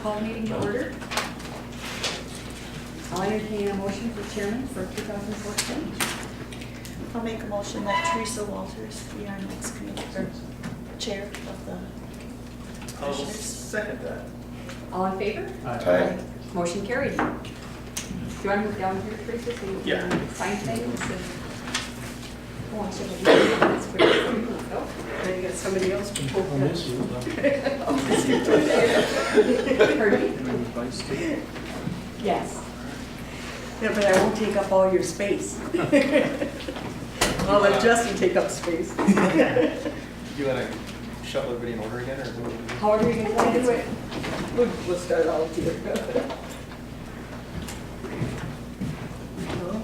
call meeting to order. I'll entertain a motion for chairman for 2014. I'll make a motion that Teresa Walters be our next committee, or chair of the I'll commissioners. second that. All in favor? Aye. Motion carried. Do you want to move down here, Teresa, so you Yeah. can sign things? Oh, I should have done this quick. Oh, then you got somebody else to pull. I'll miss you. Pardon me? Yes. Yeah, but I won't take up all your space. I'll let Justin take up space. You want to shuffle everybody in order again, or what do we do? However you want to do it. We'll start all here.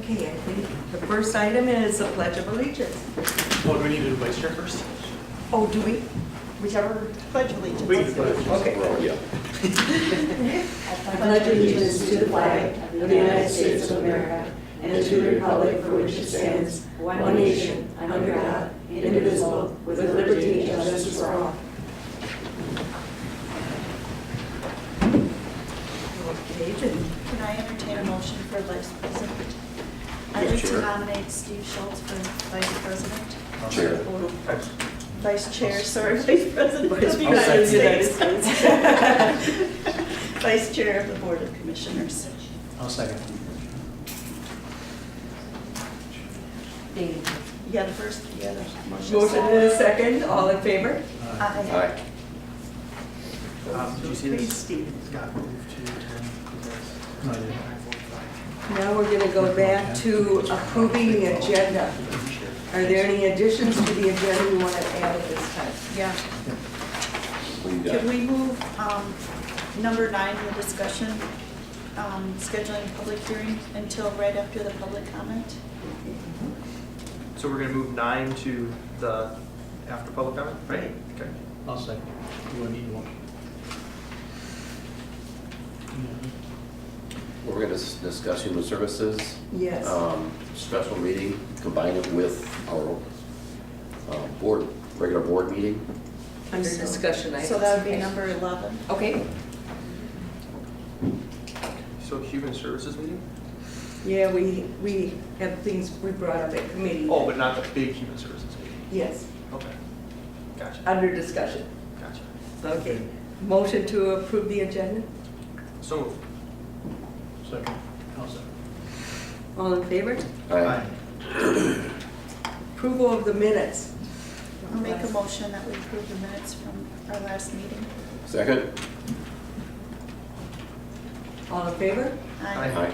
Okay, I think the first item is the Pledge of Allegiance. Oh, do we need to do vice chair first? Oh, do we? Whichever. Pledge of Allegiance. We can pledge. Okay. Well, yeah. I pledge allegiance to the flag of the United States of America and to the republic for which it stands, one nation, under God, indivisible, with liberty and justice for all. Okay, then can I entertain a motion for vice president? I'd like to Chair. nominate Steve Schultz for vice president. Chair. Vice chair, sorry, vice president of the I'll United second. States. Vice chair of the Board of Commissioners. I'll second. Dave. You got a first, you got a motion. Motion and a second, all in favor? Aye. Did you see Please, this? Steve. Got moved to 10. No, I didn't. 9:45. Now we're going to go back to approving the agenda. Are there any additions to the agenda you want to add at this time? Yeah. We Could we move number 9, the discussion, scheduling public hearing until right after the public comment? So we're going to move 9 to the after public comment, right? Okay. I'll second. You want to need one? We're going to discuss human services. Yes. Special meeting, combine it with our board, regular board meeting. Under discussion items. So that would be Okay. number 11. Okay. So human services meeting? Yeah, we have things we brought up at committee. Oh, but not the big human services meeting. Yes, Okay. Gotcha. under discussion. Gotcha. Okay. Motion to approve the agenda? So moved. Second. I'll second. All in favor? Aye. Approval of the minutes. I'll make a motion that we approve the minutes from our last meeting. Second? All in favor? Aye.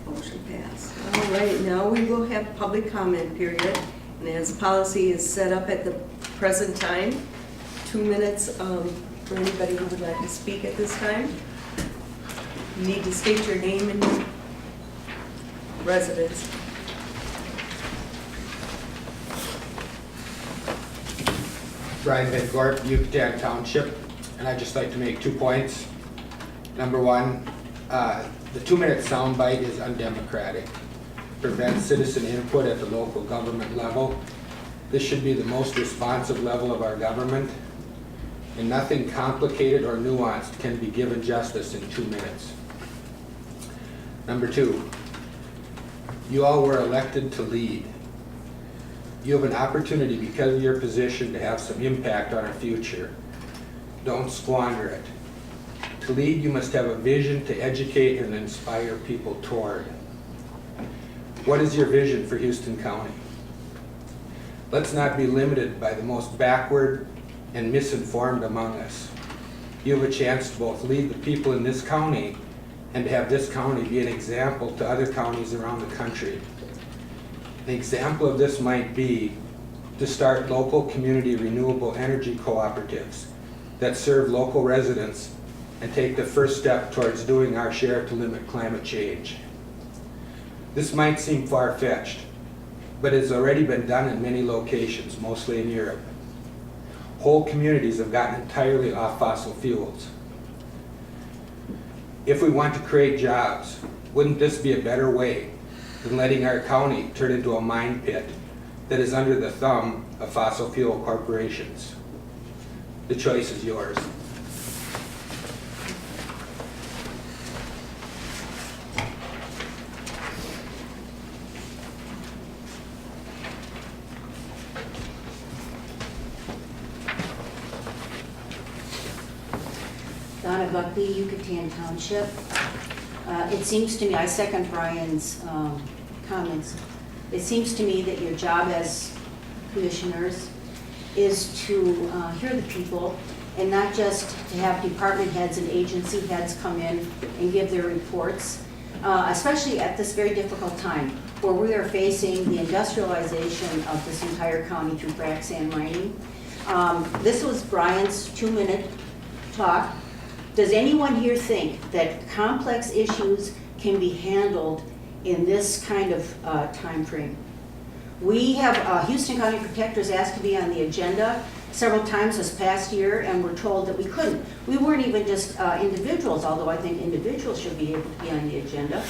Motion passed. All right, now we will have public comment period. And as policy is set up at the present time, 2 minutes for anybody who would like to speak at this time. You need to state your name and residence. Brian Van Gorp, Yucatan Township, and I'd just like to make 2 points. Number one, the 2-minute soundbite is undemocratic. Prevents citizen input at the local government level. This should be the most responsive level of our government, and nothing complicated or nuanced can be given justice in 2 minutes. Number two, you all were elected to lead. You have an opportunity because of your position to have some impact on our future. Don't squander it. To lead, you must have a vision to educate and inspire people toward. What is your vision for Houston County? Let's not be limited by the most backward and misinformed among us. You have a chance to both lead the people in this county and to have this county be an example to other counties around the country. An example of this might be to start local community renewable energy cooperatives that serve local residents and take the first step towards doing our share to limit climate change. This might seem far-fetched, but it's already been done in many locations, mostly in Europe. Whole communities have gotten entirely off fossil fuels. If we want to create jobs, wouldn't this be a better way than letting our county turn into a mine pit that is under the thumb of fossil fuel corporations? The choice is yours. Donna Buckley, Yucatan Township. It seems to me, I second Brian's comments. It seems to me that your job as commissioners is to hear the people and not just to have department heads and agency heads come in and give their reports, especially at this very difficult time where we are facing the industrialization of this entire county through frac sand mining. This was Brian's 2-minute talk. Does anyone here think that complex issues can be handled in this kind of time frame? We have Houston County Protectors asked to be on the agenda several times this past year, and we're told that we couldn't. We weren't even just individuals, although I think individuals should be able to be on the agenda.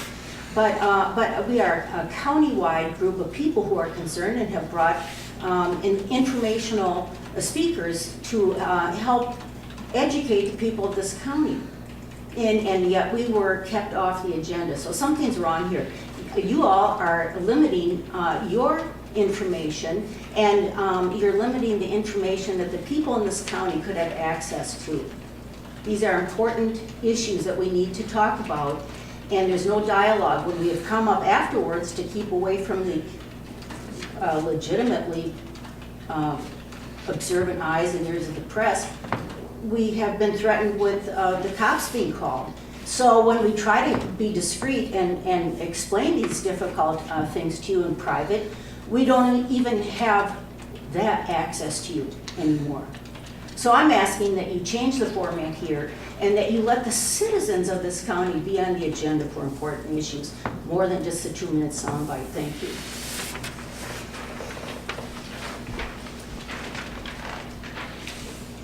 But we are a county-wide group of people who are concerned and have brought informational speakers to help educate the people of this county. And yet we were kept off the agenda. So something's wrong here. You all are limiting your information, and you're limiting the information that the people in this county could have access to. These are important issues that we need to talk about, and there's no dialogue. When we have come up afterwards to keep away from the legitimately observant eyes and ears of the press, we have been threatened with the cops being called. So when we try to be discreet and explain these difficult things to you in private, we don't even have that access to you anymore. So I'm asking that you change the format here and that you let the citizens of this county be on the agenda for important issues, more than just a 2-minute soundbite. Thank you.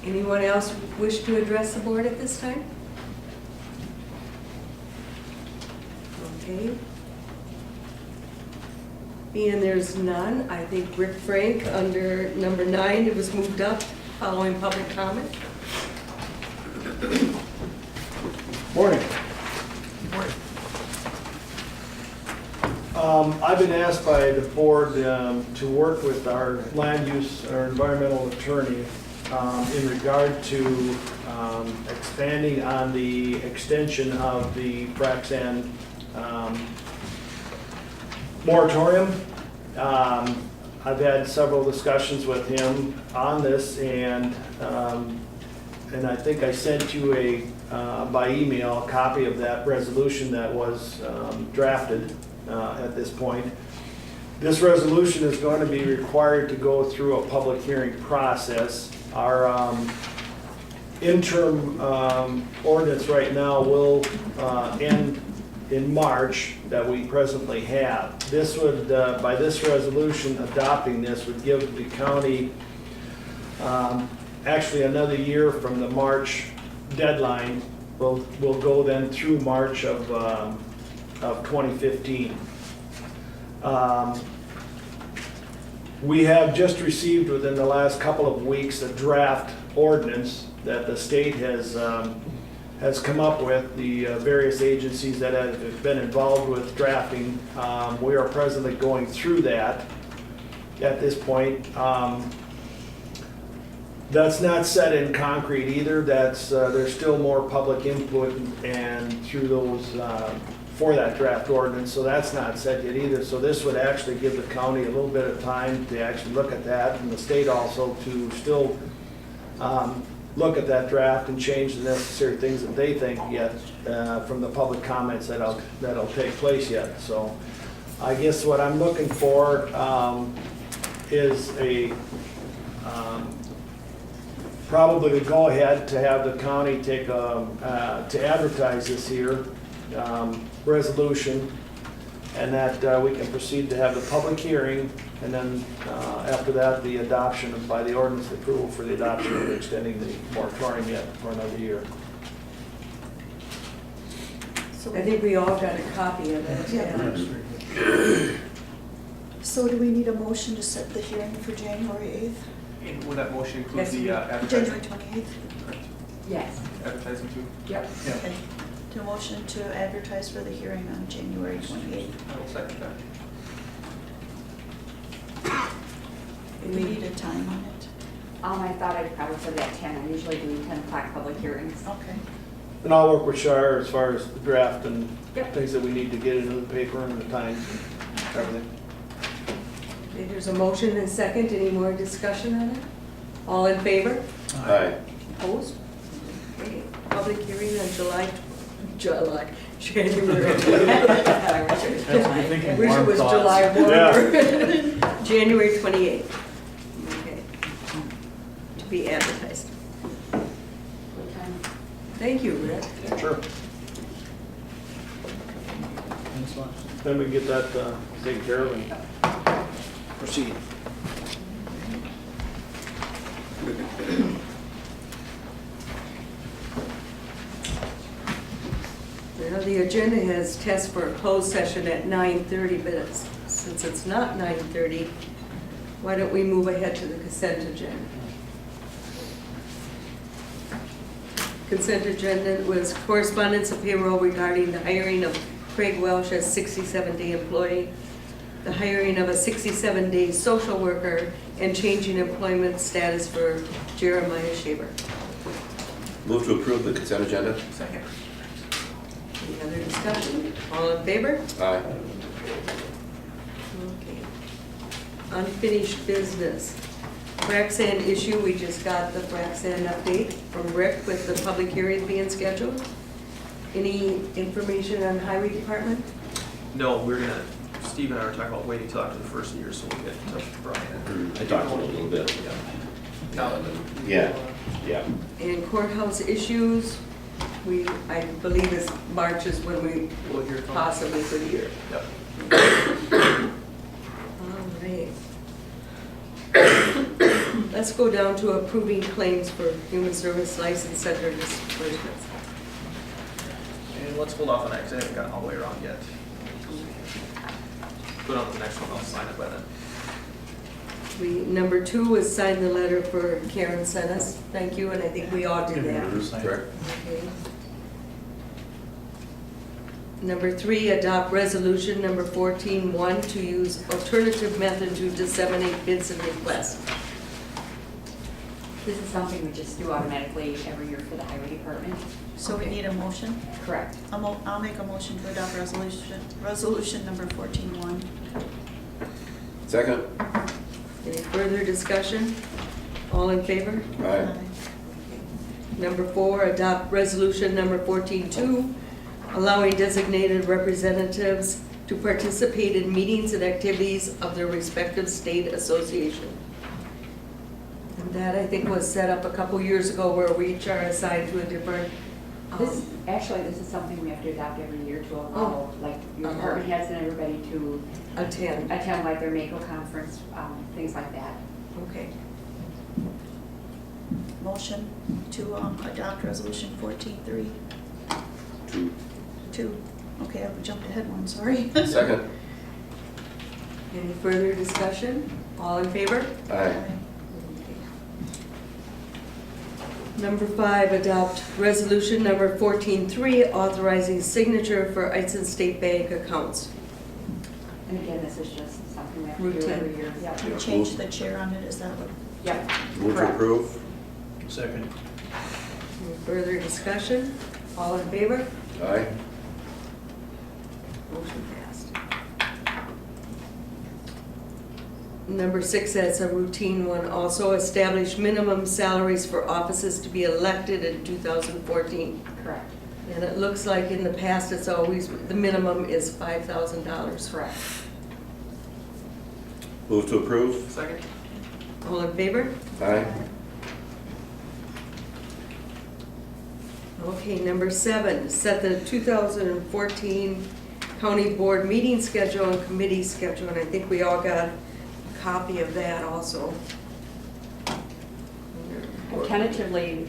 Anyone else wish to address the board at this time? Okay. Being there's none, I think Rick Frank, under number 9, it was moved up following public comment. Morning. I've been asked by the board to work with our land use, our environmental attorney in regard to expanding on the extension of the frac sand moratorium. I've had several discussions with him on this, and I think I sent you by email a copy of that resolution that was drafted at this point. This resolution is going to be required to go through a public hearing process. Our interim ordinance right now will end in March that we presently have. This would, by this resolution, adopting this would give the county actually another year from the March deadline. We'll go then through March of 2015. We have just received within the last couple of weeks a draft ordinance that the state has come up with, the various agencies that have been involved with drafting. We are presently going through that at this point. That's not set in concrete either. That's there's still more public input and through those for that draft ordinance, so that's not set yet either. So this would actually give the county a little bit of time to actually look at that, and the state also to still look at that draft and change the necessary things that they think yet from the public comments that'll take place yet. So I guess what I'm looking for is a probably to go ahead to have the county take to advertise this here resolution, and that we can proceed to have the public hearing, and then after that the adoption by the ordinance approval for the adoption of extending the moratorium yet for another year. So I think we all got a copy of it. Yeah. So do we need a motion to set the hearing for January 8th? And would that motion include Yes, the advertising? January 28th? Correct. Yes. Advertising too? Yep. Yeah. Okay. To motion to advertise for the hearing on January 28th. I will second that. Do we need a time on it? I thought I'd probably put it at 10. I'm usually doing 10 o'clock public hearings. Okay. And I'll work with Shar as far as the draft and Yep. things that we need to get into the paper and the times and everything. Okay, there's a motion and a second. Any more discussion on it? All in favor? Aye. Opposed? Okay, public hearing on January. That's what you're thinking, I wish it warm was thoughts. July 1. Yeah. January 28th. Okay. To be advertised. What time? Thank you, Rick. Sure. Thanks a lot. Then we can get that taken care of and proceed. Well, the agenda has test for a closed session at 9:30, but since it's not 9:30, why don't we move ahead to the consent agenda? Consent agenda was correspondence of payroll regarding the hiring of Craig Welsh as 67-day employee, the hiring of a 67-day social worker, and changing employment status for Jeremiah Shaver. Move to approve the consent agenda? Second. Any other discussion? All in favor? Aye. Okay. Unfinished business. Frac sand issue, we just got the frac sand update from Rick with the public hearing being scheduled. Any information on highway department? No, Steve and I were talking about waiting till after the first year, so we'll get in touch with Brian. I talked to him a little bit. Now, Yeah, yeah. And courthouse issues, I believe is March is when we we'll hear from. possibly could hear. Yep. All right. Let's go down to approving claims for human service license center disbursements. And let's hold off on that, because I haven't gotten all the way around yet. Put on the next one, I'll sign it by then. Number 2 was sign the letter for Karen Sanness. Thank you, and I think we all did that. Correct. Okay. Number 3, adopt resolution number 14-1 to use alternative method to disseminate bids and requests. This is something we just do automatically every year for the highway department. So we need a motion. Correct. I'll make a motion to adopt resolution number 14-1. Second? Any further discussion? All in favor? Aye. Number 4, adopt resolution number 14-2, allowing designated representatives to participate in meetings and activities of their respective state association. And that, I think, was set up a couple years ago where we each are assigned to a different, This is something we have to adopt every year to allow, like, your department heads and everybody to attend. attend like their MACO conference, things like that. Okay. Motion to adopt resolution 14-3. Two. Okay, I jumped ahead one, sorry. Second? Any further discussion? All in favor? Aye. Number 5, adopt resolution number 14-3, authorizing signature for Eitzen State Bank accounts. And again, this is just something we have to do Routine. every year. Yep. We changed the chair on it, is that what? Yep. Move to Correct. approve? Second. Any further discussion? All in favor? Aye. Motion passed. Number 6, that's a routine one, also establish minimum salaries for offices to be elected in 2014. Correct. And it looks like in the past, it's always, the minimum is $5,000. Correct. Move to approve? Second? All in favor? Aye. Okay, number 7, set the 2014 county board meeting schedule and committee schedule, and I think we all got a copy of that also. I've tentatively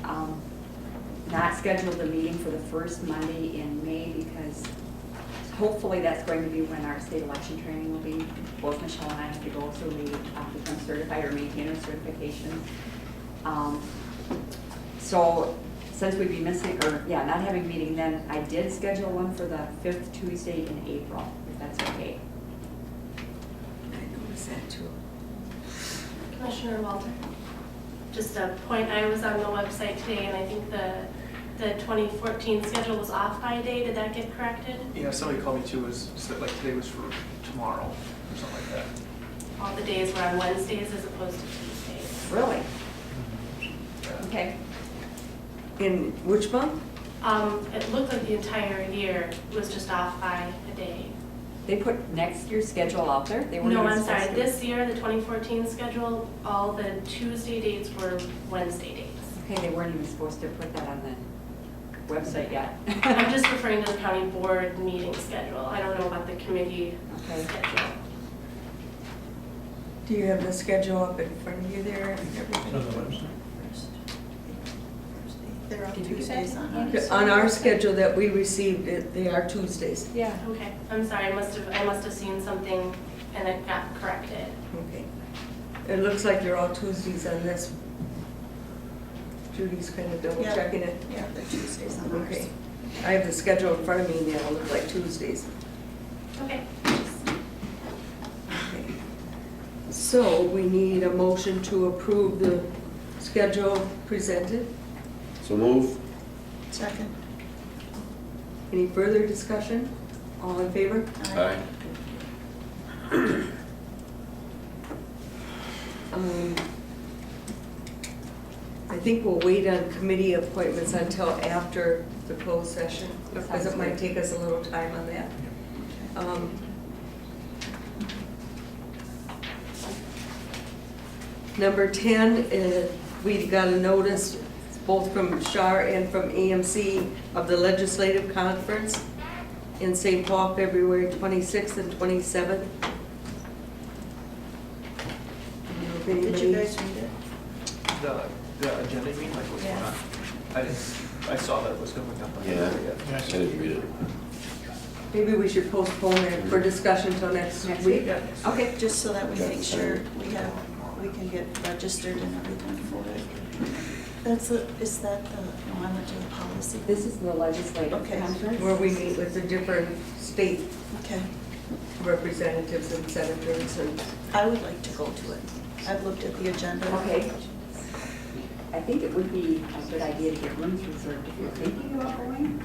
not scheduled a meeting for the first Monday in May because hopefully that's going to be when our state election training will be. Both Michelle and I have to go, so we become certified or maintain our certification. So since we'd be missing, not having a meeting then, I did schedule one for the 5th Tuesday in April, if that's okay. I noticed that too. Commissioner Walter, just a point, I was on the website today and I think the 2014 schedule was off by a day. Did that get corrected? Yeah, somebody called me too, said like today was for tomorrow or something like that. All the days were on Wednesdays as opposed to Tuesdays. Really? Yeah. Okay. In which month? It looked like the entire year was just off by a day. They put next year's schedule out there? They weren't No, even I'm supposed sorry, to? this year, the 2014 schedule, all the Tuesday dates were Wednesday dates. Okay, they weren't even supposed to put that on the website yet. I'm just referring to the county board meeting schedule. I don't know about the committee Okay. schedule. Do you have the schedule up in front of you there and everything? On the website. They're on Did you get Tuesdays that? on Yeah. ours. On our schedule that we received, they are Tuesdays. Yeah. Okay, I'm sorry, I must have seen something and it got corrected. Okay. It looks like they're all Tuesdays on this. Judy's kind of double Yeah. checking it. Yeah, they're Tuesdays on ours. Okay. I have the schedule in front of me now, it looks like Tuesdays. Okay. Okay. So we need a motion to approve the schedule presented. So move. Second. Any further discussion? All in favor? Aye. I think we'll wait on committee appointments until after the closed session, That because it sounds might good. take us a little time on that. Number 10, we got a notice both from SHAR and from AMC of the legislative conference in St. Paul, February 26th and 27th. Did you guys read it? The agenda, you mean, like what's going on? I didn't, I saw that it was coming up. Yeah, I didn't read it. Maybe we should postpone it for discussion till next Next week. week. Okay, just so that we Okay. make sure we can get registered and everything for it. Is that the, no, I went to the policy. This is the legislative Okay. conference. Where we meet with the different state Okay, representatives and senators and. I would like to go to it. I've looked at the agenda. Okay. I think it would be a good idea to get rooms reserved if you're thinking about going.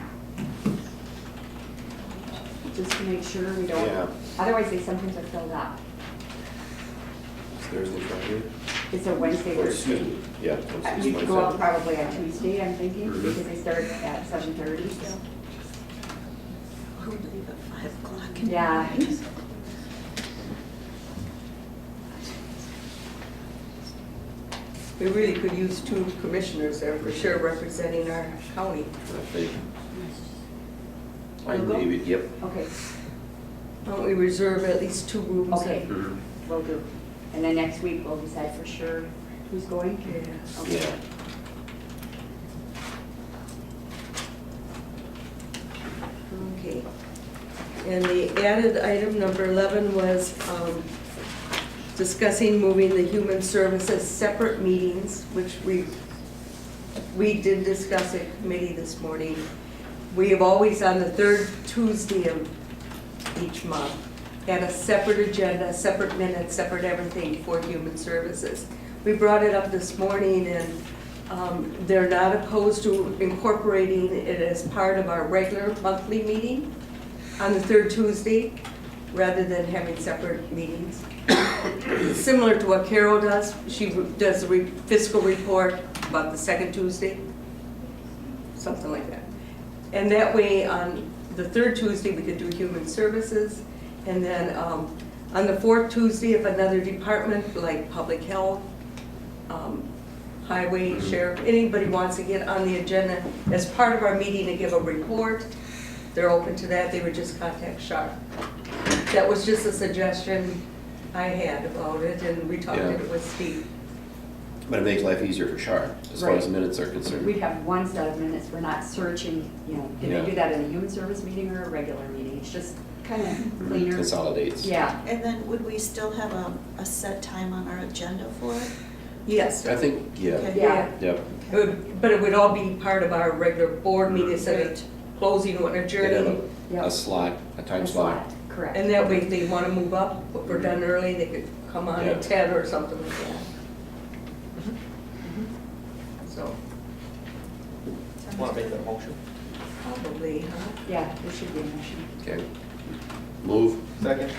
Just to make sure we don't, Yeah. otherwise they sometimes are filled up. It's Thursday, Friday? It's a Wednesday, Or excuse Thursday. me, yeah. You could go out 27th. probably on Tuesday, I'm thinking, Mhm. because they start at 7:30. Or we leave at 5 o'clock. Yeah. We really could use 2 commissioners there for sure representing our county. I think. I You'll go? maybe, yep. Okay, Why don't we reserve at least 2 rooms? okay, Mhm. will do. And then next week we'll decide for sure who's going. Yeah. Okay. Yeah. Okay. And the added item, number 11, was discussing moving the human services separate meetings, which we did discuss at committee this morning. We have always, on the 3rd Tuesday of each month, had a separate agenda, separate minutes, separate everything for human services. We brought it up this morning, and they're not opposed to incorporating it as part of our regular monthly meeting on the 3rd Tuesday, rather than having separate meetings. Similar to what Carol does, she does a fiscal report about the 2nd Tuesday, something like that. And that way, on the 3rd Tuesday, we could do human services, and then on the 4th Tuesday, if another department, like public health, highway, sheriff, anybody wants to get on the agenda as part of our meeting to give a report, they're open to that, they would just contact Sharp. That was just a suggestion I had about it, and we talked Yeah. it with Steve. But it makes life easier for Char, as far as Right. minutes are concerned. We have one set of minutes, we're not searching, you know, did Yeah. they do that in a human service meeting or a regular meeting? It's just kind of cleaner. Consolidates. Yeah, And then would we still have a set time on our agenda for it? Yes. I think, yeah, Okay. yeah. yep. It would- But it would all be part of our regular board meeting instead of Right. closing or They'd have adjourning. Yeah. a slot, a time A slot. Correct. And that way, if they want to move up, if we're done early, they could come on Yeah. at 10 or something like that. So, Want to make that a motion? Probably, huh? Yeah, there should be a motion. Okay. Move. Second.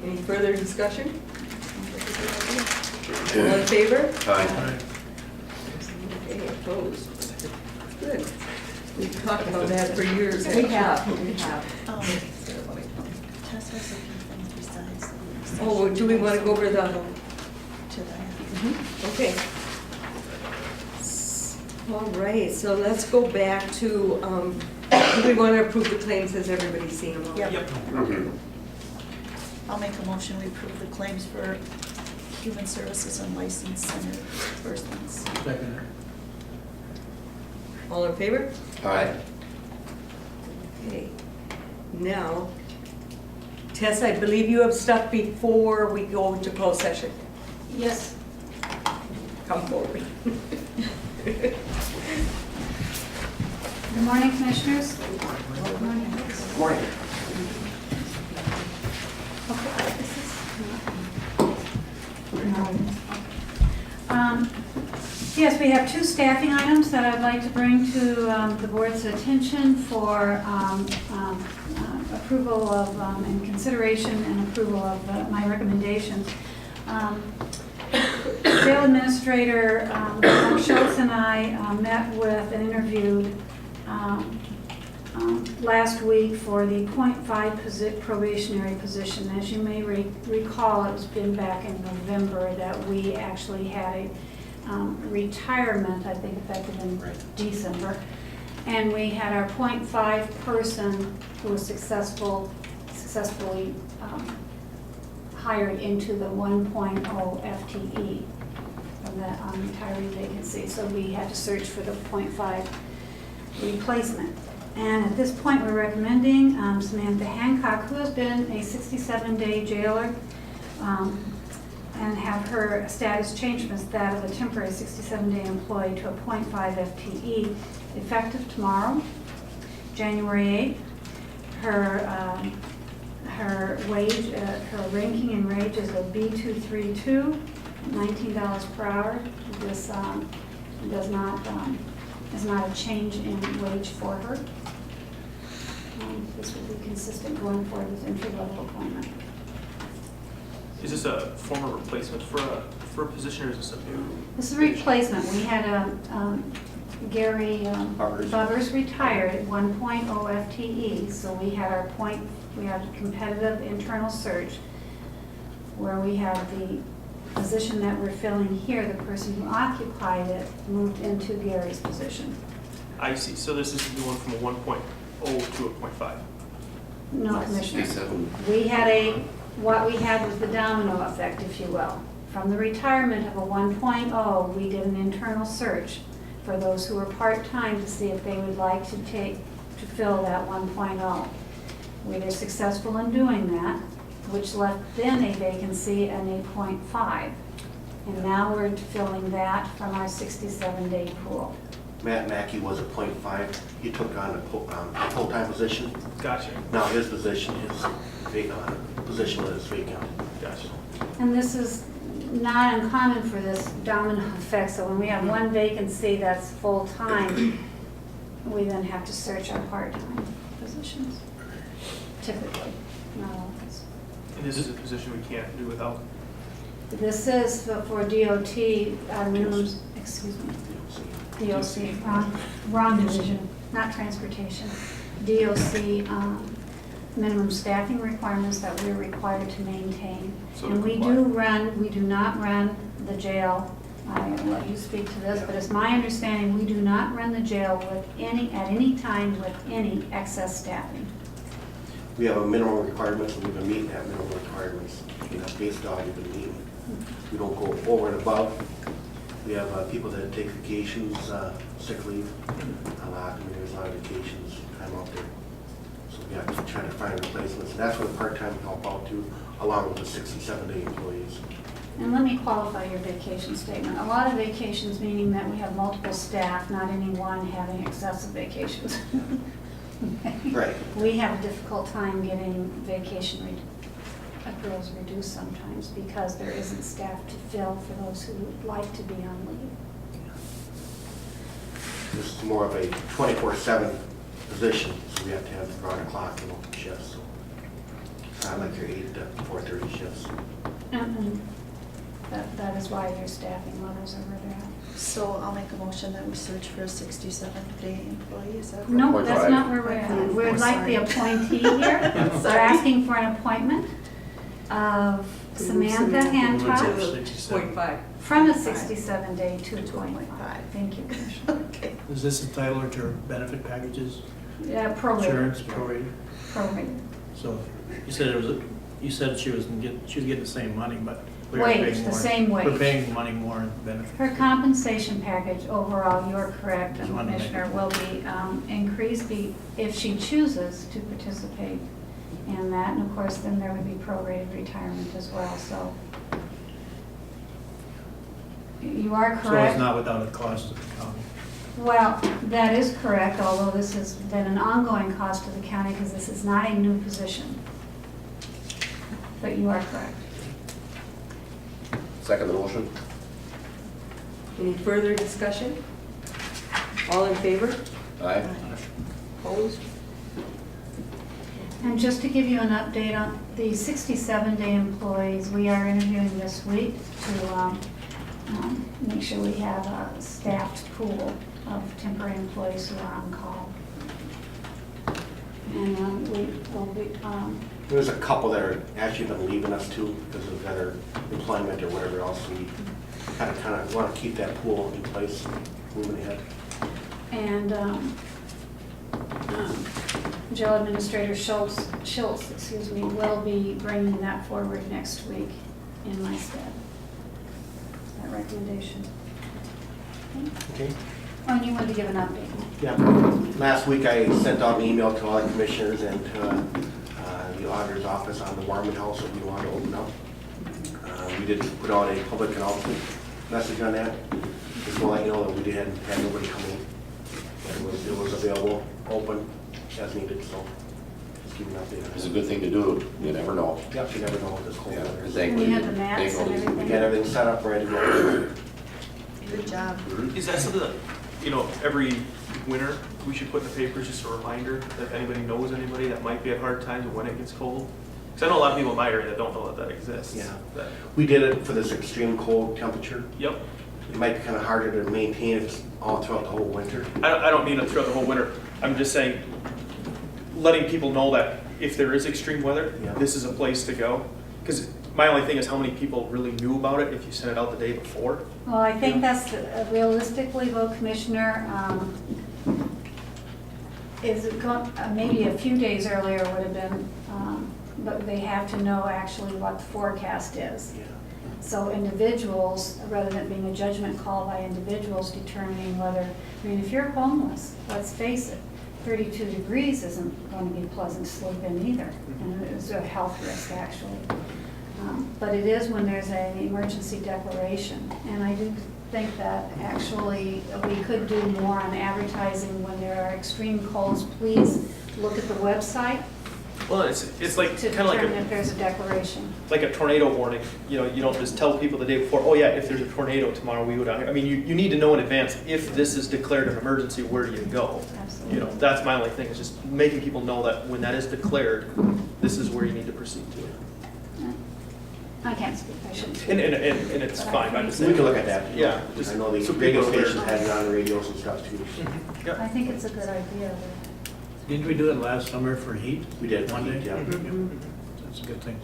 Any further discussion? All in favor? Aye. Okay, opposed? Good. We've talked about that for years. We have. Tess has a few things besides. the Oh, do we want to go over the, To that. okay. All right, so let's go back to, do we want to approve the claims as everybody's seen them all? Yep. Mhm. I'll make a motion, we approve the claims for human services and license center disbursements. Second. All in favor? Aye. Okay. Now, Tess, I believe you have stuff before we go into closed session. Yes. Come forward. Good morning, Commissioners. Good morning. Morning. Yes, we have two staffing items that I'd like to bring to the board's attention for approval of, and consideration and approval of my recommendations. Jail Administrator Mark Schultz and I met with and interviewed last week for the .5 probationary position. As you may recall, it's been back in November that we actually had a retirement, I think effective in December. And we had our .5 person who was successfully hired into the 1.0 FTE from that retiree vacancy. So we had to search for the .5 replacement. And at this point, we're recommending Samantha Hancock, who has been a 67-day jailer, and have her status changed from that of a temporary 67-day employee to a .5 FTE, effective tomorrow, January 8th. Her wage, her ranking and wage is a B232, $19 per hour. This is not a change in wage for her. This will be consistent going forward with entry-level appointment. Is this a former replacement for a position, or is this a new? This is a replacement. We had Gary Bubbers retired at 1.0 FTE, so we had a competitive internal search where we have the position that we're filling here, the person who occupied it moved into Gary's position. I see, so this is the one from a 1.0 to a 0.5. No, Commissioner. 67. What we had was the domino effect, if you will. From the retirement of a 1.0, we did an internal search for those who were part-time to see if they would like to fill that 1.0. We were successful in doing that, which left then a vacancy and a 0.5. And now we're filling that from our 67-day pool. Matt Mackey was a .5. He took on a full-time position. Gotcha. Now his position is vacant. Gotcha. And this is not uncommon for this domino effect. So when we have one vacancy that's full-time, we then have to search our part-time positions, typically, not always. And this is a position we can't do without? This is for DOT, minimum, excuse me, DOC, wrong division, not transportation. DOC minimum staffing requirements that we're required to maintain. So And we do not run the jail. I will let you speak to this, but it's my understanding we do not run the jail at any time with any excess staffing. We have a minimum requirements, and we've been meeting that minimum requirements. That's based on we've been meeting. We don't go over and above. We have people that take vacations, sick leave, a lot. I mean, there's a lot of vacations, time out there. So we have to try to find replacements. And that's where the part-time help out too, along with the 67-day employees. And let me qualify your vacation statement. A lot of vacations, meaning that we have multiple staff, not any one having excessive vacations. Right. We have a difficult time getting vacation accruals reduced sometimes because there isn't staff to fill for those who would like to be on leave. This is more of a 24/7 position, so we have to have around the clock, shifts. So it's not like your 8 to 4:30 shifts. And that is why your staffing levels are where they're at. So I'll make a motion that we search for a 67-day employee, is that? No, Point that's five. not where we're at. We're like the appointee here. We're Sorry. asking for an appointment of Samantha Hancock .5. from a 67-day to 2.5. Thank you, Commissioner. Okay. Is this entitled her to her packages? Yeah, prorated. Insurance, prorated? Prorated. So you said you said she was getting the same money, but we are Wage, paying the more. same wage. We're paying money more in benefits. Her compensation package overall, you're correct, Just wanted to make Commissioner, will be increased if she chooses to participate in that. And of course, then there would be prorated retirement as well, so. You are So correct. it's not without a cost to the county. Well, that is correct, although this has been an ongoing cost to the county because this is not a new position. But you are correct. Second the motion? Any further discussion? All in favor? Aye. Opposed? And just to give you an update on the 67-day employees, we are interviewing this week to make sure we have a staffed pool of temporary employees who are on call. And we will be, There's a couple that are actually been leaving us too because of better employment or whatever else. We kind of want to keep that pool in place moving ahead. and Jail Administrator Schultz, will be bringing that forward next week in my stead. That recommendation. Okay. Oh, and you wanted to give an update? Yeah. Last week I sent out an email to all the commissioners and to the auditor's office on the Warman House that we want to open up. We did put out a public announcement message on that. Just to let you know that we had nobody come in. It was available, open, as needed, so just give an update on It's a it. good thing to do. You never know. Yep, you never know with this cold Yeah, weather. and And you have the mats and thankfully- We everything? got everything set up, ready to go. Good job. Is that something that, every winter, we should put in the papers, just a reminder, that if anybody knows anybody that might be at hard times when it gets cold? Because I know a lot of people in my area that don't know that exists. Yeah. That- We did it for this extreme cold temperature. Yep. It might be kind of harder to maintain it all throughout the whole winter. I don't mean it throughout the whole winter. I'm just saying, letting people know that if there is extreme weather, Yeah. this is a place to go. Because my only thing is how many people really knew about it if you sent it out the day before. Well, I think that's realistically, though, Commissioner, maybe a few days earlier would have been, but they have to know actually what the forecast is. Yeah. So individuals, rather than being a judgment call by individuals determining whether, if you're homeless, let's face it, 32 degrees isn't going to be pleasant to sleep in either, and it's a health risk actually. But it is when there's an emergency declaration, and I do think that actually we could do more on advertising when there are extreme colds. Please look at the website Well, it's like, to kind of like determine if there's a declaration. like a tornado warning. You don't just tell people the day before, oh yeah, if there's a tornado tomorrow, we go down here. I mean, you need to know in advance, if this is declared an emergency, where do you go? Absolutely. That's my only thing, is just making people know that when that is declared, this is where you need to proceed to. I can't speak, I shouldn't speak. And it's fine, I'm just saying. We can look at that. Yeah. I know the So people radio are aware. stations had it on the radios and stuff too. Yep. I think it's a good idea. Didn't we do it last summer for heat? We did. One day? Yeah. That's a good thing.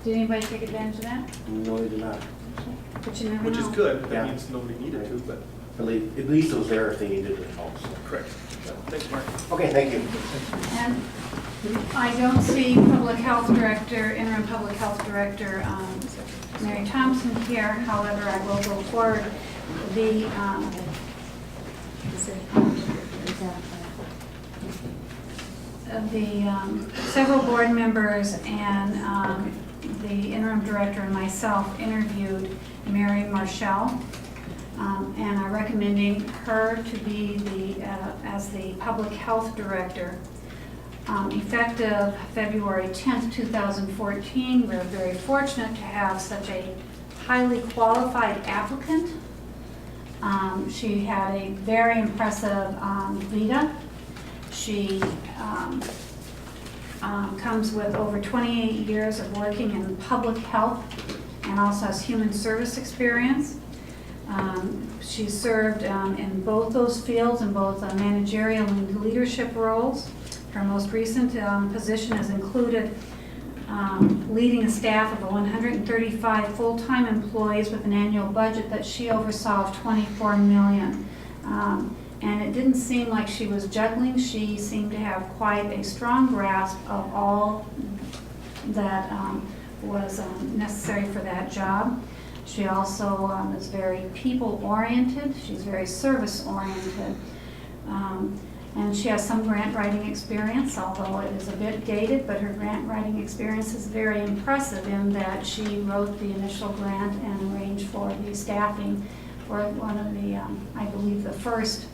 Did anybody take advantage of that? No, they did not. But you never Which is know. good, Yeah. that means nobody needed to, but, At least it was there if they needed it also. correct. Thanks, Mark. Okay, thank you. And I don't see Public Health Director, Interim Public Health Director, Mary Thompson here. However, I will go forward. Several board members and the interim director and myself interviewed Mary Marshall, and are recommending her to be as the public health director. Effective February 10th, 2014, we're very fortunate to have such a highly qualified applicant. She had a very impressive vita. She comes with over 28 years of working in public health and also has human service experience. She served in both those fields, in both managerial and leadership roles. Her most recent position has included leading a staff of 135 full-time employees with an annual budget that she oversaw of $24 million. And it didn't seem like she was juggling. She seemed to have quite a strong grasp of all that was necessary for that job. She also is very people-oriented. She's very service-oriented. And she has some grant writing experience, although it is a bit dated, but her grant writing experience is very impressive in that she wrote the initial grant and arranged for the staffing for one of the, I believe, the first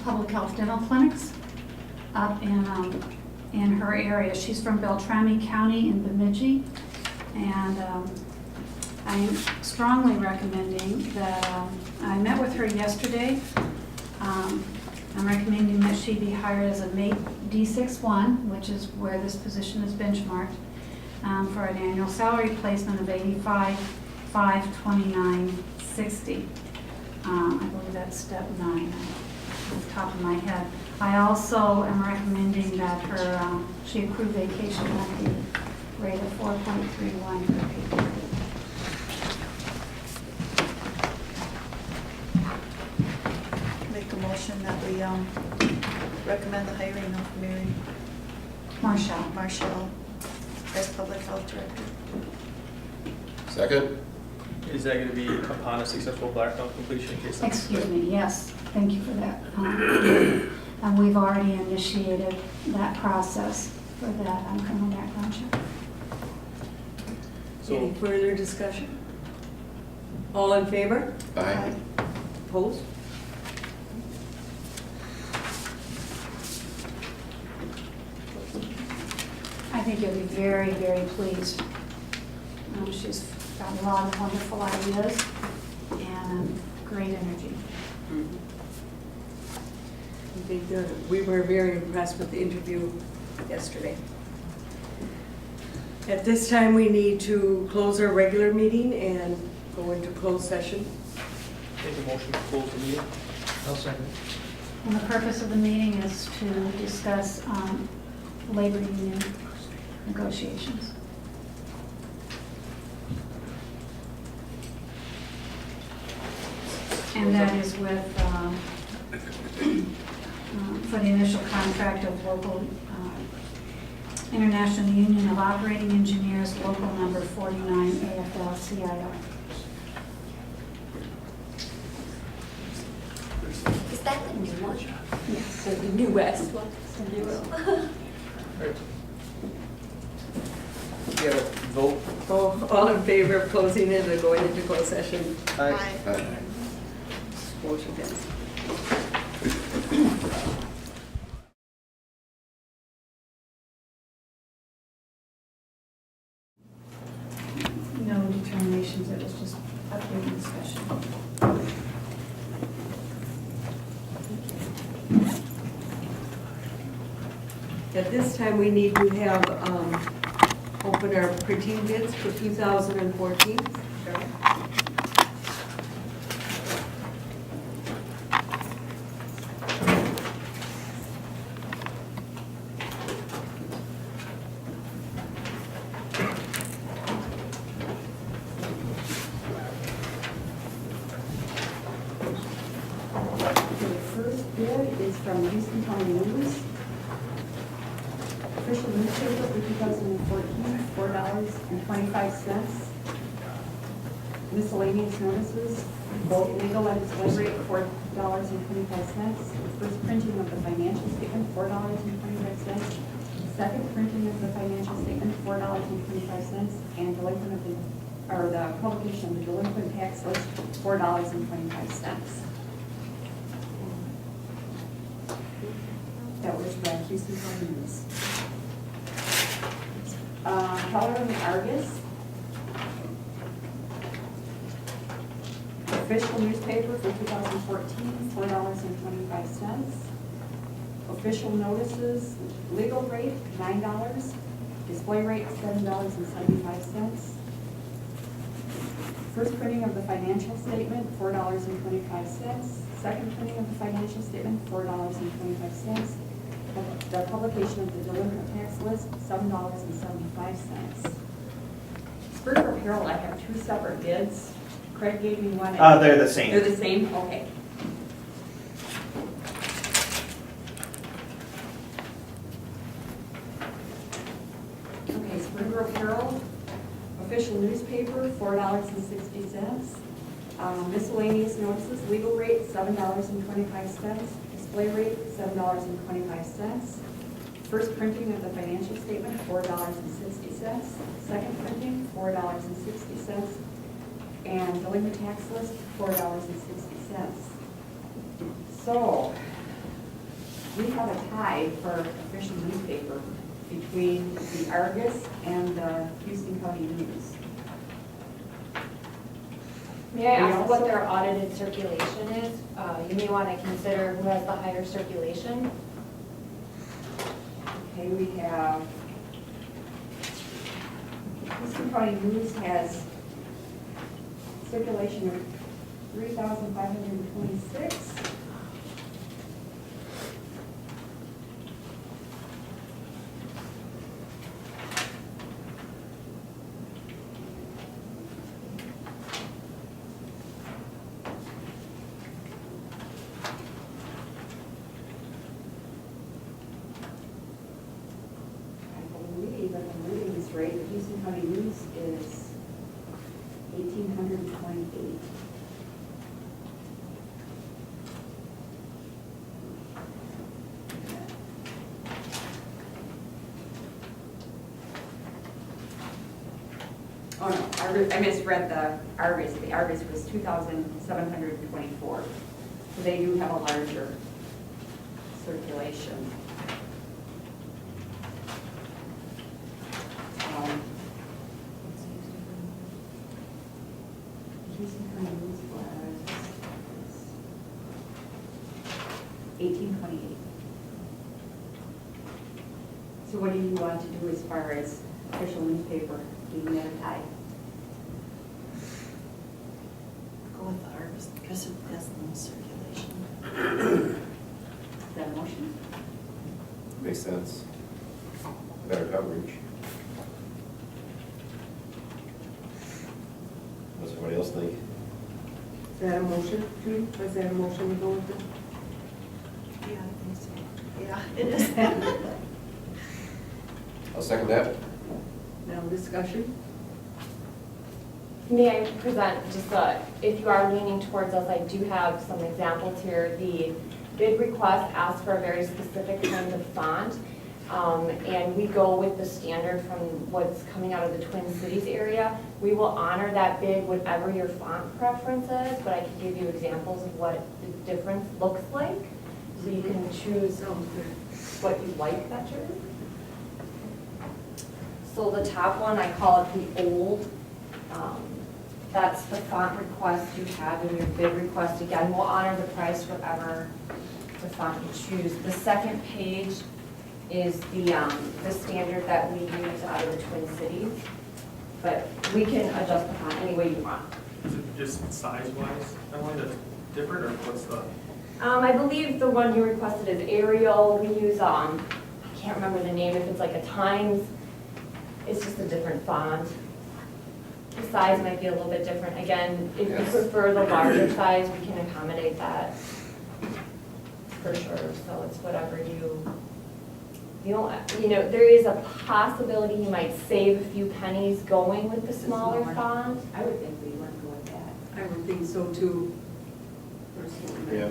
public health dental clinics up in her area. She's from Beltrami County in Bemidji, and I'm strongly recommending that, I met with her yesterday. I'm recommending that she be hired as a mate D61, which is where this position is benchmarked, for an annual salary placement of $85,529.60. I believe that's step 9 off the top of my head. I also am recommending that her she accrue vacation at the rate of 4.31 per pay period. Make a motion that we recommend the hiring of Mary Marshall as public health director. Second? Is that going to be upon a successful blackout completion case? Excuse me, yes, thank you for that. And we've already initiated that process for that criminal background check. Any further discussion? All in favor? Aye. Opposed? I think you'll be very, very pleased. She's got a lot of wonderful ideas and great energy. I think we were very impressed with the interview yesterday. At this time, we need to close our regular meeting and go into closed session. Make a motion to close the meeting. I'll second. And the purpose of the meeting is to discuss labor union negotiations. And that is with, for the initial contract of local, International Union of Operating Engineers, local number 49 AFL-CIO. Is that the new one? Yes. The newest one. You gotta vote. All in favor of closing it and going into closed session? Aye. Aye. Motion passed. No determinations, it was just updating discussion. At this time, we need to have, open our printing bids for 2014. The first bid is from Houston County News. Official newspaper for 2014, $4.25. Miscellaneous notices, both legal and delivery, $4.25. First printing of the financial statement, $4.25. Second printing of the financial statement, $4.25. And delinquent of the, or the publication of the delinquent tax list, $4.25. That was the Houston County News. Color of the Argus, Official newspaper for 2014, $4.25. Official notices, legal rate, $9. Display rate, $7.75. First printing of the financial statement, $4.25. Second printing of the financial statement, $4.25. The publication of the delinquent tax list, $7.75. Spurgeon Herald, I have two separate bids. Craig gave me one. They're the same. They're the same, okay. Okay, Spurgeon Herald, official newspaper, $4.60. Miscellaneous notices, legal rate, $7.25. Display rate, $7.25. First printing of the financial statement, $4.60. Second printing, $4.60. And delinquent tax list, $4.60. So, we have a tie for official newspaper between the Argus and the Houston County News. May I ask what their audited circulation is? You may want to consider who has the higher circulation. Okay, we have, Houston County News has circulation of 3,526. Rate, the Houston County News is 1,828. Oh no, I misread the Argus. The Argus was 2,724. So they do have a larger circulation. Houston County News was 1,828. So what do you want to do as far as official newspaper, being that a tie? Go with the Argus because it has the most circulation. Is that a motion? Makes sense. Better coverage. What's everybody else think? Is that a motion, too? Was that a motion to go with it? Yeah, I think so. Yeah, it is. I'll second that. Now discussion? May I present just if you are leaning towards us, I do have some examples here. The bid request asks for a very specific kind of font. And we go with the standard from what's coming out of the Twin Cities area. We will honor that bid, whatever your font preference is, but I can give you examples of what the difference looks like. So you can choose what you like better. So the top one, I call it the old. That's the font request you have in your bid request. Again, we'll honor the price whatever the font you choose. The second page is the standard that we use out of the Twin Cities. But we can adjust the font any way you want. Is it just size-wise, Emily, that's different, or what's the? I believe the one you requested is Arial. We use, I can't remember the name, if it's like a Times, it's just a different font. The size might be a little bit different. Again, if you prefer the larger size, we can accommodate that for sure. So it's whatever there is a possibility you might save a few pennies going with the smaller font. I would think we want to go with that. I would think so too. Personally. Yeah.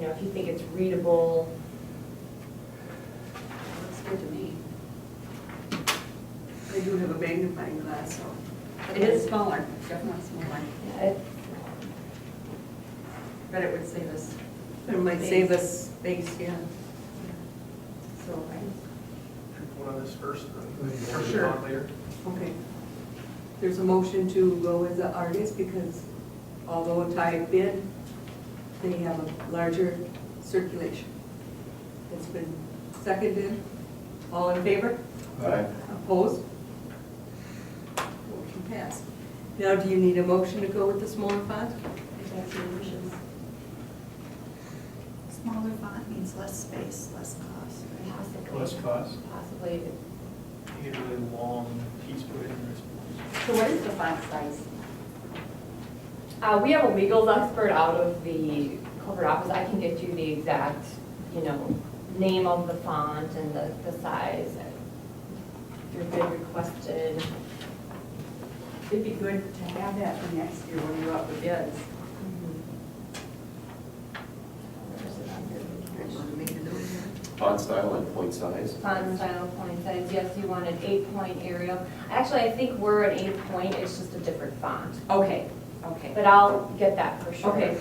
If you think it's readable. Looks good to me. I do have a magnifying glass, so. It is smaller, definitely smaller. Yeah, But it would save us. It might save us space, yeah. So, Should we vote on this first, and then For turn it sure. on later? Okay. There's a motion to go with the Argus because although a tie bid, they have a larger circulation. It's been seconded. All in favor? Aye. Opposed? Motion passed. Now, do you need a motion to go with the smaller font? If that's your wishes. Smaller font means less space, less cost, right? Possibly. Less cost. Possibly. You get a really long piece put in there. So what is the font size? We have a legals expert out of the corporate office. I can get you the exact, name of the font and the size. Your bid requested. It'd be good to have that for next year when you're up for bids. Font style and point size. Font style, point size, yes, you want an 8-point Arial. Actually, I think we're an 8-point, it's just a different font. Okay, okay. But I'll get that for sure. Okay.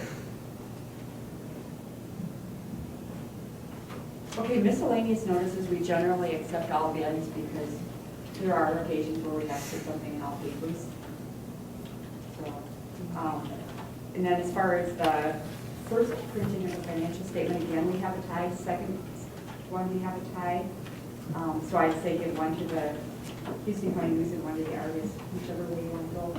Okay, miscellaneous notices, we generally accept all bids because there are occasions where we have to put something in all papers. So, and then as far as the first printing of the financial statement, again, we have a tie. Second one, we have a tie. So I'd say give one to the Houston County News and one to the Argus, whichever way you want to go.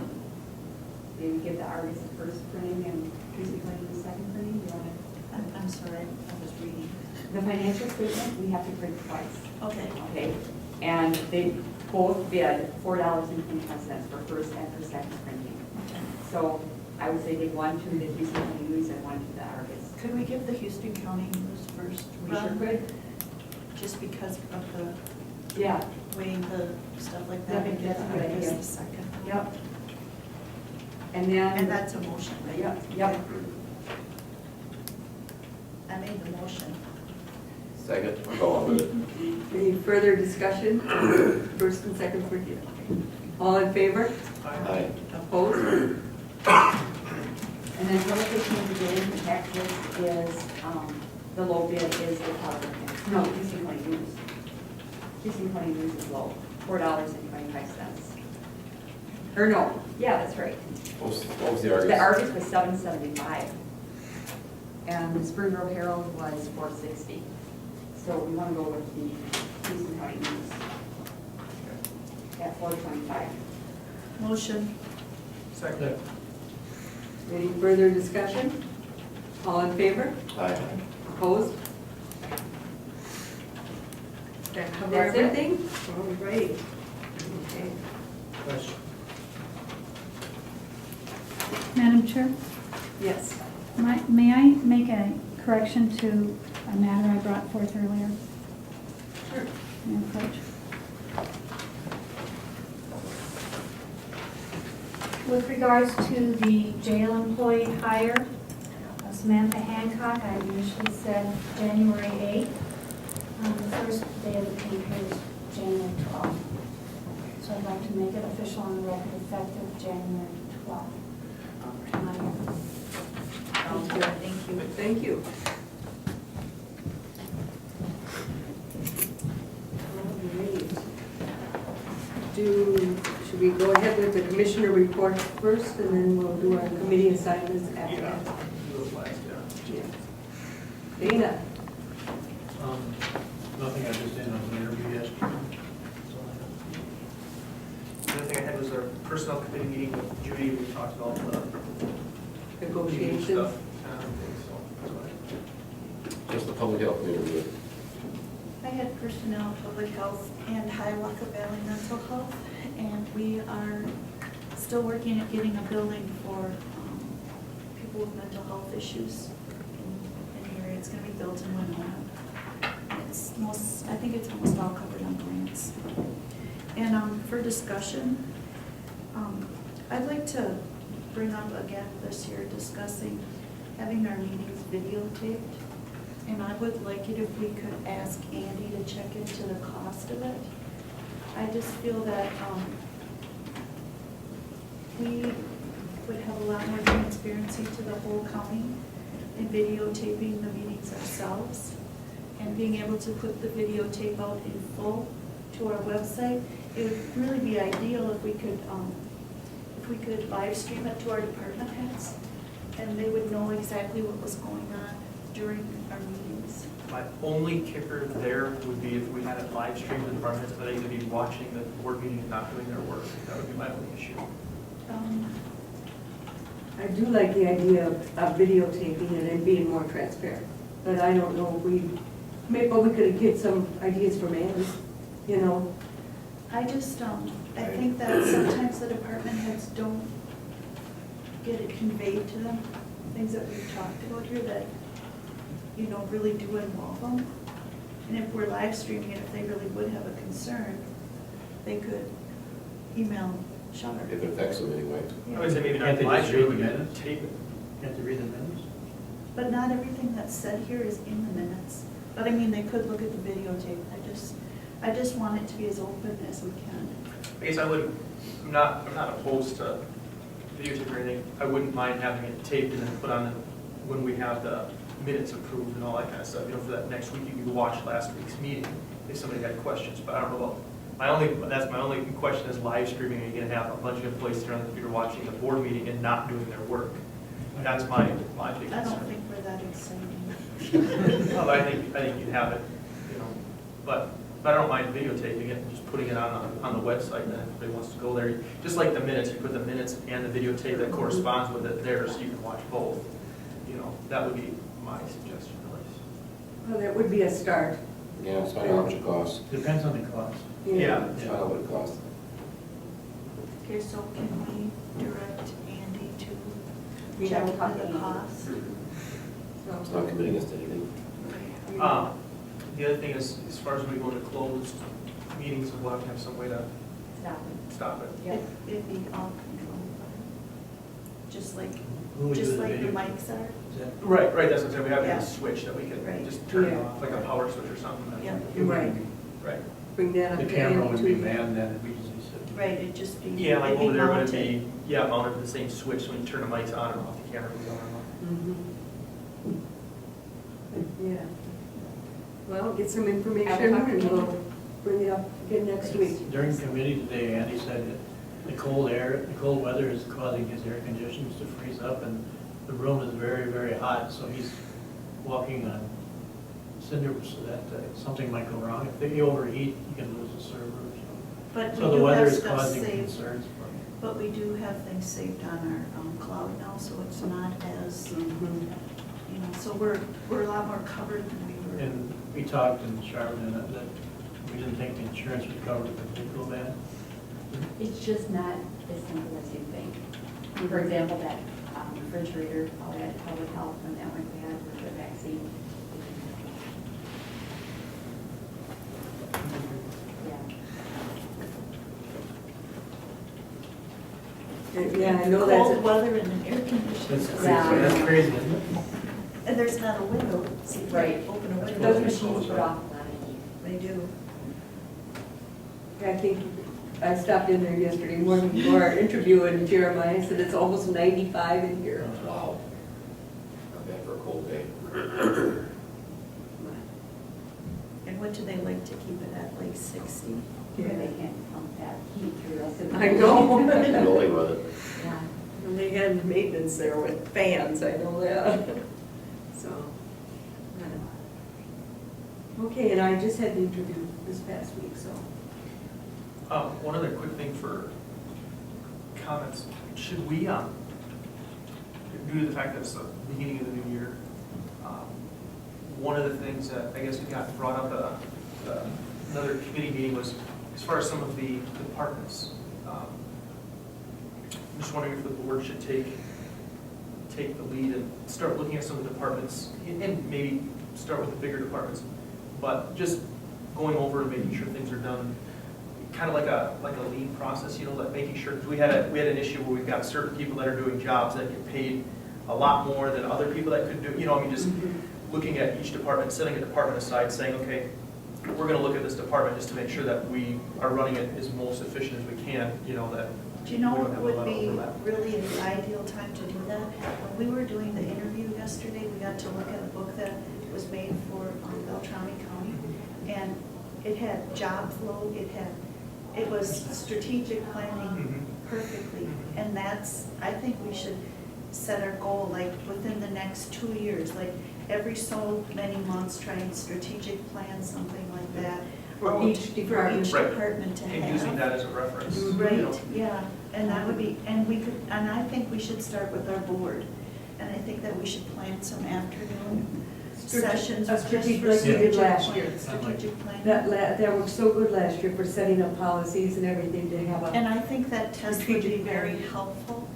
Maybe give the Argus the first printing and Houston County News the second printing. You want to? I'm sorry, I was reading. The financial statement, we have to print twice. Okay. Okay, and they both bid $4.25 for first and for second printing. So I would say give one to the Houston County News and one to the Argus. Could we give the Houston County News first? We sure could. Just because of the Yeah, weighing the stuff like Yeah, that. and that's a good Argus idea. the second. yep. And then. And that's a motion, right? Yep. I made the motion. Second, go on with it. Any further discussion? First and second for you. All in favor? Aye. Opposed? And then publication of the bid in the tax list is, the low bid is the Telegram. No, Houston County News. Houston County News is low, $4.25. Or no, yeah, that's right. What was the Argus? The Argus was $7.75. And the Spring Grove Herald was $4.60. So we want to go with the Houston County News at $4.25. Motion. Second. Any further discussion? All in favor? Aye. Opposed? That cover That's it. everything? All right. Okay. Question. Madam Chair, Yes. may I make a correction to a matter I brought forth earlier? Sure. May I approach? With regards to the jail employee hire, Samantha Hancock, I initially said January 8th. The first day of the pay period is January 12th. So I'd like to make it official on the record effective January 12th. Sounds good. Thank you. Thank you. Should we go ahead with the commissioner report first, and then we'll do our committee assignments after Yeah. that? Do it last, yeah. Yeah. Dana? Nothing, I just did an interview yesterday. The other thing I had was our personnel committee meeting with Judy. We talked about the Negotiations? stuff, so. Just the public health interview. I had personnel, public health, and Hiawatha Valley Mental Health, and we are still working at getting a building for people with mental health issues in the area. It's going to be built in Winona. I think it's almost all covered on grants. And for discussion, I'd like to bring up again this year discussing having our meetings videotaped. And I would like it if we could ask Andy to check into the cost of it. I just feel that we would have a lot more transparency to the whole county in videotaping the meetings ourselves and being able to put the videotape out in full to our website. It would really be ideal if we could if we could live stream it to our department heads, and they would know exactly what was going on during our meetings. My only kicker there would be if we had it live streamed, the departments, but they could be watching the board meeting and not doing their work. That would be my only issue. I do like the idea of videotaping it and being more transparent, but I don't know if maybe we could get some ideas from Ann, you know. I just, I think that sometimes the department heads don't get it conveyed to them, things that we've talked about here that, you know, really do involve them. And if we're live streaming it, if they really would have a concern, they could email Sean. If it affects them anyway. I would say maybe not Can't they live just stream, read the but minutes? tape it. Can't they read the minutes? But not everything that's said here is in the minutes. But I mean, they could look at the videotape. I just want it to be as open as we can. I guess I'm not opposed to videotape or anything. I wouldn't mind having it taped and then put on when we have the minutes approved and all that kind of stuff. You know, for that next week, you can watch last week's meeting if somebody had questions. But I don't know about, that's my only question is live streaming. Are you going to have a bunch of employees sitting on the computer watching the board meeting and not doing their work? That's my big concern. I don't think we're that exciting. Well, I think you'd have it, you know, but I don't mind videotaping it and just putting it on the website, and then if anybody wants to go there, just like the minutes, you put the minutes and the videotape that corresponds with it there, so you can watch both. You know, that would be my suggestion, at least. Well, that would be a start. Yeah, it's find out how much it costs. Depends on the cost. Yeah. Find out what it costs. Okay, so can we direct Andy to Yeah, check we'll talk into to the Andy. costs? It's not committing us to anything. The other thing is, as far as we go into closed meetings, we'll have to have some way to stop it. Yeah. It'd be all controlled, just like, Who would do just the like the video? mics are. Is that- Right, that's what I'm saying, we have Yeah. a switch that we can Right. just turn Yeah. off, like a power switch or something. that- Yeah. Right. Right. Bring that up. The to camera Ann would be too. manned, then it'd be just sit. Right, it'd just be. Yeah, like it'd be over there, would it mounted. be, mounted to the same switch, so when you turn the mics on and off, the camera would be on and off. Yeah. Well, get some information Have a and we'll bring it up again next week. During committee today, Andy said that the cold weather is causing his air conditioners to freeze up, and the room is very, very hot, so he's walking on cinders, so that something might go wrong. If they overheat, you can lose the server. But So we the do weather have is stuff causing saved, concerns for me. but we do have things saved on our cloud now, so it's not as, you know, so we're a lot more covered than we were. And we talked in Charlotte, and that we didn't think the insurance would cover it if it go bad. It's just not as simple as you think. For example, that refrigerator out at Public Health, when that went bad with the vaccine. Yeah, I know that's. Cold weather and an air conditioner. That's crazy, Yeah. that's crazy, isn't it? And there's not a window, so you Right. can't open a That's window. Those machines put off a lot of heat. They do. I think I stopped in there yesterday morning for our interview and Jeremiah said it's almost 95 in here. Wow. Not bad for a cold day. And what do they like to keep it at, like 60? Where they can't pump that heat through the rest of the. I know. Rolling with it. Yeah. And they had maintenance there with fans, I know that. So. Okay, and I just had the interview this past week, so. One other quick thing for comments. Should we, due to the fact that it's the beginning of the new year, one of the things that I guess we got brought up at another committee meeting was as far as some of the departments. I'm just wondering if the board should take the lead and start looking at some of the departments and maybe start with the bigger departments, but just going over and making sure things are done kind of like a lean process, you know, like making sure, because we had an issue where we've got certain people that are doing jobs that get paid a lot more than other people that could do, you know, I mean, just looking at each department, setting a department aside, saying, okay, we're going to look at this department just to make sure that we are running it as most efficient as we can, you know, that Do you know we what don't have a lot would of be overlap. really the ideal time to do that? When we were doing the interview yesterday, we got to look at a book that was made for Beltrami County. And it had job flow, it was strategic planning perfectly. And that's, I think we should set our goal, like, within the next 2 years, like, every so many months, try and strategic plan, something like that. For each department. For each Right. department to And using have. that as a reference. you know. Right, yeah, and that would be, and we could, and I think we should start with our board. And I think that we should plan some afternoon sessions. A just for strategic, like we did strategic last plan- year. Strategic planning. That worked so good last year for setting up policies and everything to have a. And I think that Tess would be Strategic very planning. helpful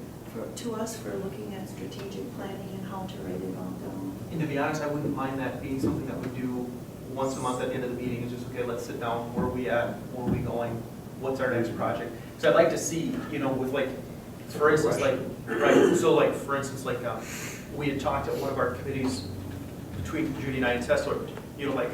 to us for looking at strategic planning and how to write it all down. And to be honest, I wouldn't mind that being something that we do once a month at the end of the meeting, is just, okay, let's sit down, where are we at, where are we going, what's our next project? Because I'd like to see, you know, with like, for instance, like, right, so like, for instance, like, we had talked at one of our committees between Judy and I and Tess, or, you know, like,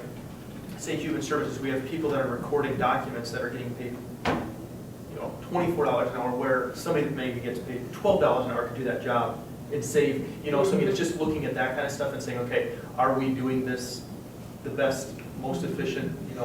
say Human Services, we have people that are recording documents that are getting paid, you know, $24 an hour, where somebody that maybe gets paid $12 an hour could do that job and save, you know, so I mean, it's just looking at that kind of stuff and saying, okay, are we doing this the best, most efficient, you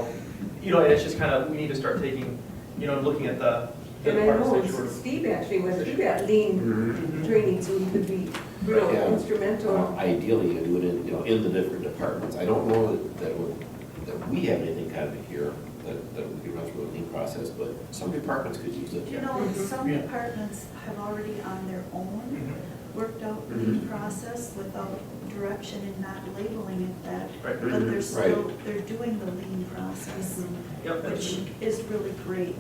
know, and it's just kind of, we need to start taking, you know, looking at the And I departments that know sort of. Steve actually went through that lean training, so he could be real Yeah. instrumental. Ideally, you do it in, you know, in the different departments. I don't know that we have anything kind of here that we can run through a lean process, but some departments could use it. You know, Mhm. some Yeah. departments have already on their own Mhm. worked out the process without direction and not labeling it that. Right. But they're Right. still, they're doing the lean process, Yep, that's- which is really great.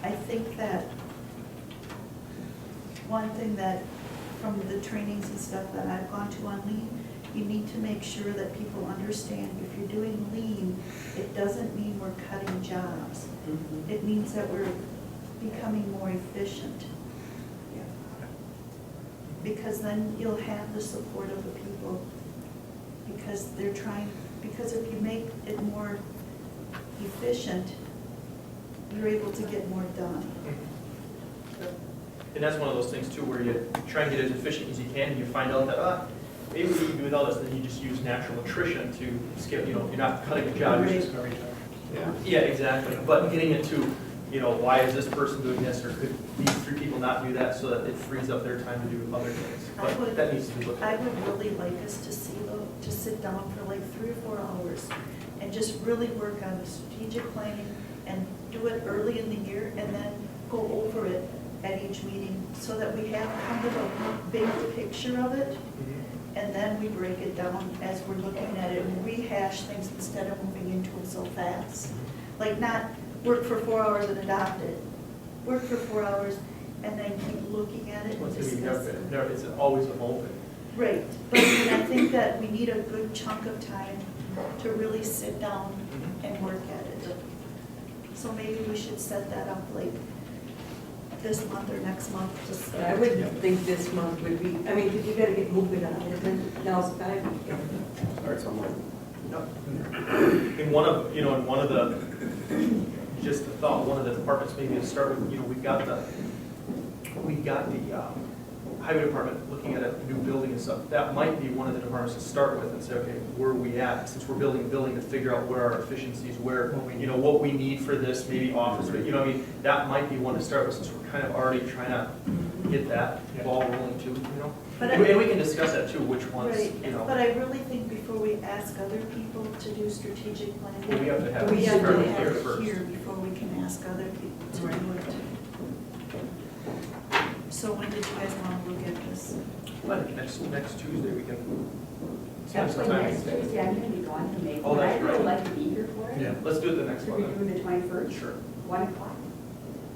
I think that one thing that, from the trainings and stuff that I've gone to on lean, you need to make sure that people understand if you're doing lean, it doesn't mean we're cutting jobs. It means that we're becoming more efficient. Because then you'll have the support of the people, because they're trying, because if you make it more efficient, you're able to get more done. And that's one of those things too, where you try and get as efficient as you can, and you find out that, maybe we can do without this, then you just use natural attrition to skip, you know, you're not cutting a job, you're just. Yeah. Yeah, exactly, but getting into, you know, why is this person doing this, or could these three people not do that, so that it frees up their time to do other things. But that needs to be looked I at. would really like us to see, to sit down for like 3 or 4 hours and just really work on the strategic planning and do it early in the year and then go over it at each meeting so that we have kind of a big picture of it. And then we break it down as we're looking at it and rehash things instead of moving into it so fast. Like not work for 4 hours and adopt it. Work for 4 hours and then keep looking at it and It's discuss it. it's always evolving. Right, but I think that we need a good chunk of time to really sit down and work at it. So maybe we should set that up like this month or next month to start. I would think this month would be, I mean, 'cause you gotta get moving on it, and now's the time. Start somewhere. In one of, you know, in one of the, just the thought, one of the departments maybe to start with, you know, we've got the highway department looking at a new building and stuff. That might be one of the departments to start with and say, okay, where are we at? Since we're building a building, to figure out where our efficiencies, where, you know, what we need for this, maybe office, but, you know, I mean, that might be one to start with, since we're kind of already trying to get that ball rolling too, you know? But And we can discuss that too, which ones, Right, you know. but I really think before we ask other people to do strategic planning, We have to have we it have started to here have it first. here before we can ask other people to do it. So when did you guys want to look at this? Well, next Tuesday, we can spend some Actually, time. next Tuesday, I'm gonna be gone from April, Oh, but that's I'd really right. like to be here for it. Yeah. Let's do it the next Should one we then. do the 21st? Sure. 1 o'clock?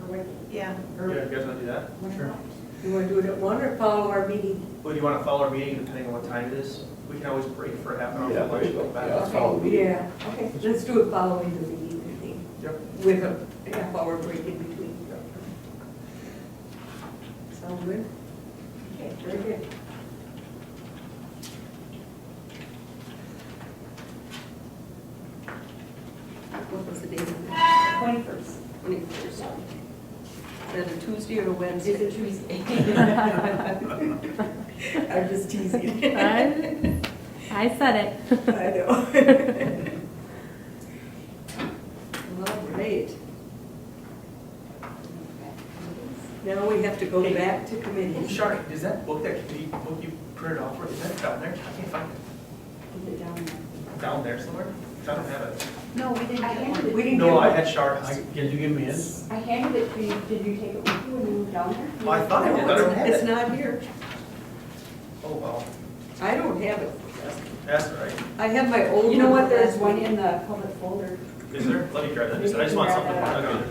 Or what? Yeah, Or Yeah, you guys want to do that? 1 Sure. o'clock? You wanna do it at 1 or follow our meeting? Well, do you want to follow our meeting depending on what time it is? We can always break for half an hour. Yeah, for there you lunch, go. back. Yeah, let's follow the meeting. Yeah, okay, let's do it following the meeting, I think, Yep. with a half-hour break in between. Sound good? Okay, very good. What was the date of that? 21st. 21st. Is that a Tuesday or a Wednesday? It's a Tuesday. I'm just teasing. I said it. I know. All right. Now we have to go back to committees. Shark, is that book, that committee book you printed off, is that down there? I can't find it. Is it down there? Down there somewhere? I don't have it. No, we didn't I get handed one. it. We didn't No, I get had Shark. Did you give me in? I handed it to you. Did you take it with you when you moved down there? Oh, I thought I did, I don't have It's it. not here. Oh, well, I don't have it. that's all right. I have my old one. You know what, from there's last one week. in the public folder. Is there? Let me grab that, I just want something. Okay.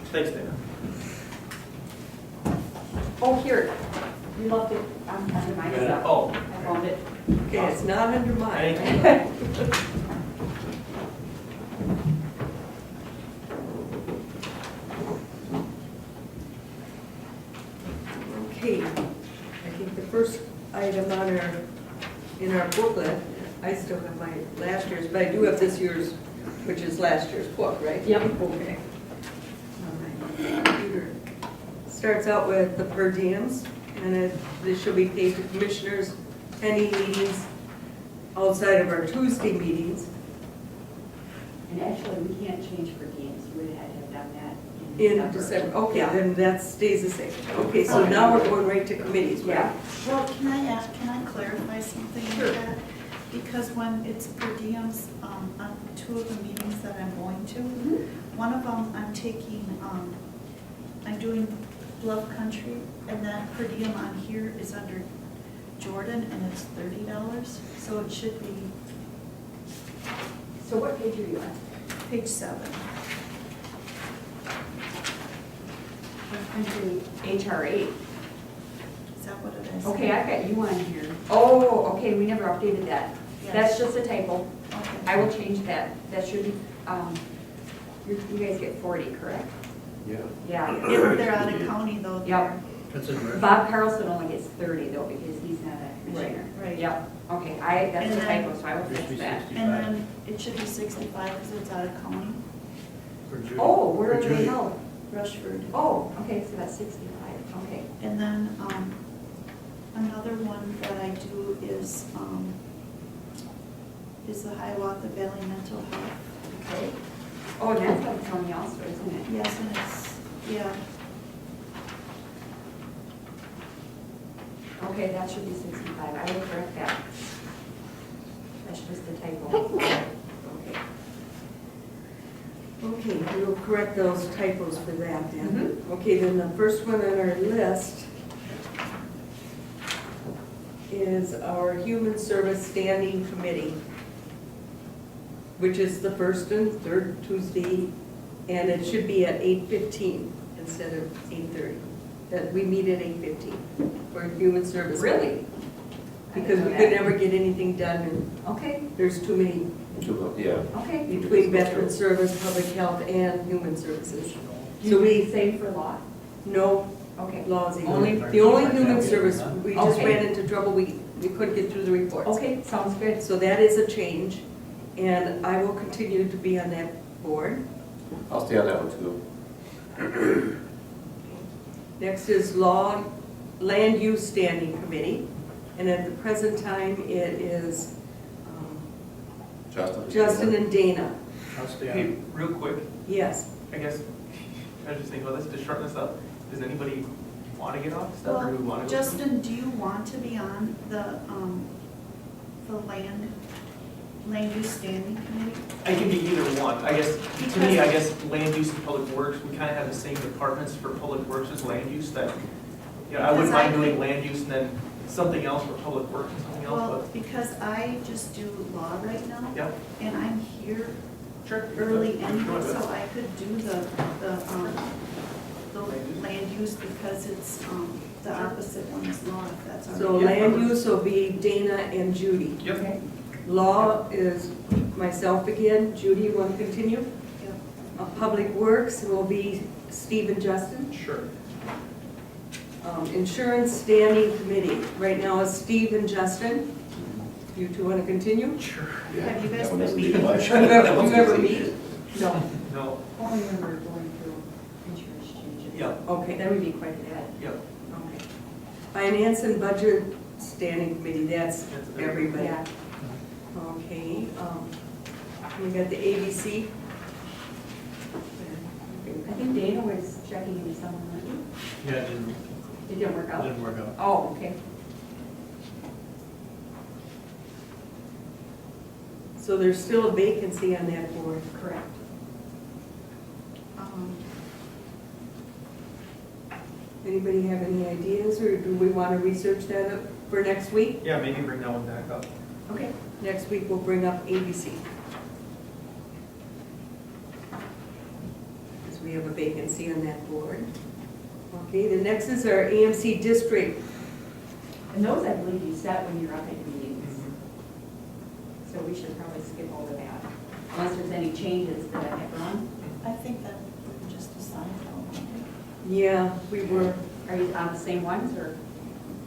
Thanks, Dana. Oh, here. You left it under my stuff. Oh. I found it. Okay, it's not under mine. Thank Okay, I think the first item on in our booklet, I still have my last year's, but I do have this year's, which is last year's book, right? Yep. Okay. All right. Computer. Starts out with the per diems, and this should be paid to commissioners, pending meetings outside of our Tuesday meetings And actually, we can't change for games. You would have had to have done that in December. Okay, Yeah. then that stays the same. Okay, so now we're going right to committees, right? Yeah. Well, can I clarify something with that? Because when it's per diems, on two of the meetings that I'm going to, one of them I'm taking, I'm doing Bluff Country, and that per diem on here is under Jordan, and it's $30, so it should be So what page are you on? page 7. HR 8. Is that what it is? Okay, I've got you on here. Oh, okay, we never updated that. That's just a typo. Okay. I will change that. That should be, you guys get 40, correct? Yeah. Yeah. If they're out of county though, they're. Yep. That's in Russian. Bob Carlson only gets 30 though, because he's not a commissioner. Right. Yep, okay, that's And a then- typo, so I will It should fix be that. 65. And then it should be 65 because it's out of county, For Judy. Oh, where For are they Judy. held? Rushford. Oh, okay, so that's 65, okay. And then, another one that I do is the Hiawatha Valley Mental Health. Okay. Oh, and that's like Tony also, isn't it? Yes, and it's, yeah, Okay, that should be 65, I will correct that. That's just a typo. Okay. Okay, we'll correct those typos for that then. Okay, then the first one on our list is our Human Service Standing Committee, which is the first and third Tuesday, and it should be at 8:15 instead of 8:30. That we meet at 8:15 for Human Service. Really? Because we could never get anything done, and Okay, there's too many Yeah. okay. between Veteran Service, Public Health, and Human Services. Do So we we, same for law? no Okay. laws either. Only- The only Human Service, we just Okay. ran into trouble, we couldn't get through the reports. Okay, sounds good. So that is a change, and I will continue to be on that board. I'll stay on that one too. Next is Land Use Standing Committee, and at the present time, it is Justin and Dana. I'll stay Hey, on. real quick, Yes. I guess, I was just thinking about this, to shorten this up, does anybody want to get off stuff, or do we want well, to go? Justin, do you want to be on the land use standing committee? I can be either one, I guess, to me, I guess land use and public works, we kind of have the same departments for public works as land use, that, you know, I wouldn't Because I mind doing could- land use and then something else for public works and something else, Well, but, because I just do law right now, yeah, and I'm here sure. early Sure, anyway, do it. so I could do the land use because it's, the opposite one is law, if that's all right. So land use will be Dana and Judy. Yep, Law is myself again. Judy, you want to continue? Yep. Public Works will be Steve and Justin. sure. Insurance Standing Committee, right now is Steve and Justin. You two want to continue? Sure. Yeah, Have you guys that one been doesn't meeting? need much. You ever meet? No. No, Only when we're going through insurance changes. yeah, Okay. That would be quite a bit. yeah. Okay. Finance and Budget Standing Committee, that's everybody. Yeah. Okay, we got the ABC. I think Dana was checking checking into someone, weren't you? Yeah, it didn't, It didn't work out? didn't work out. Oh, okay. So there's still a vacancy on that board. Correct. Anybody have any ideas, or do we want to research that up for next week? Yeah, maybe bring that one back up. Okay. Next week, we'll bring up ABC. Because we have a vacancy on that board. Okay, the next is our AMC district. And those, I believe, you set when you're up at meetings. So we should probably skip over that, unless there's any changes that I have run. I think that we just decided on it. Yeah, we were, Are you on the same ones, or?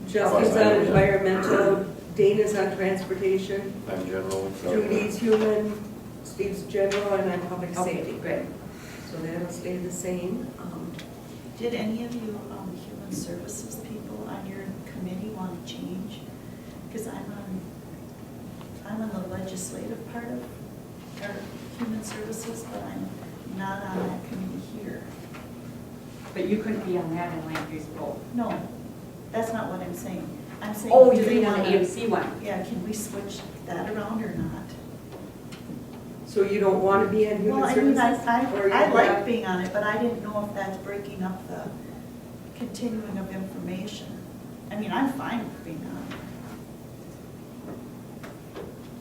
Justin's on environmental, Dana's on transportation, I'm general. so- Judy's human, Steve's general, and I'm public Okay, safety. good. So that'll stay the same. Did any of you human services people on your committee want to change? Because I'm on the legislative part of our human services, but I'm not on that committee here. But you couldn't be on that in land use both. No, that's not what I'm saying. I'm saying. Oh, do you they mean on the wanna- AMC one? Yeah, can we switch that around or not? So you don't want to be on human Well, I mean, services? Or you I like have- being on it, but I didn't know if that's breaking up the continuing of information. I mean, I'm fine with being on it.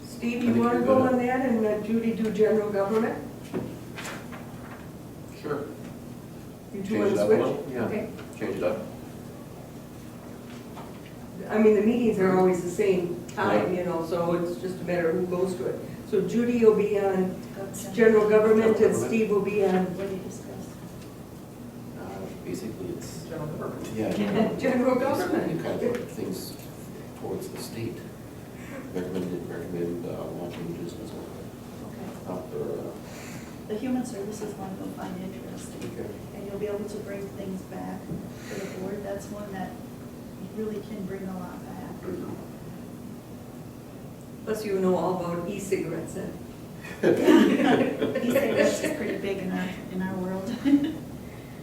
Steve, I you think want to you're go good. on that and let Judy do general government? Sure. You two Change want it to up a switch? little, yeah, Okay. change it up. I mean, the meetings are always the same time, Yeah. you know, so it's just a matter of who goes to it. So Judy will be on general government and Steve will be on What do you discuss? Basically, it's, General government. yeah. general Basically, government. kind of put things towards the state. Recommend law changes and so Okay. on. Or, The human services one you'll find interesting, okay. and you'll be able to bring things back to the board. That's one that really can bring a lot back. Plus you know all about e-cigarettes then. E-cigarettes is pretty big in our world.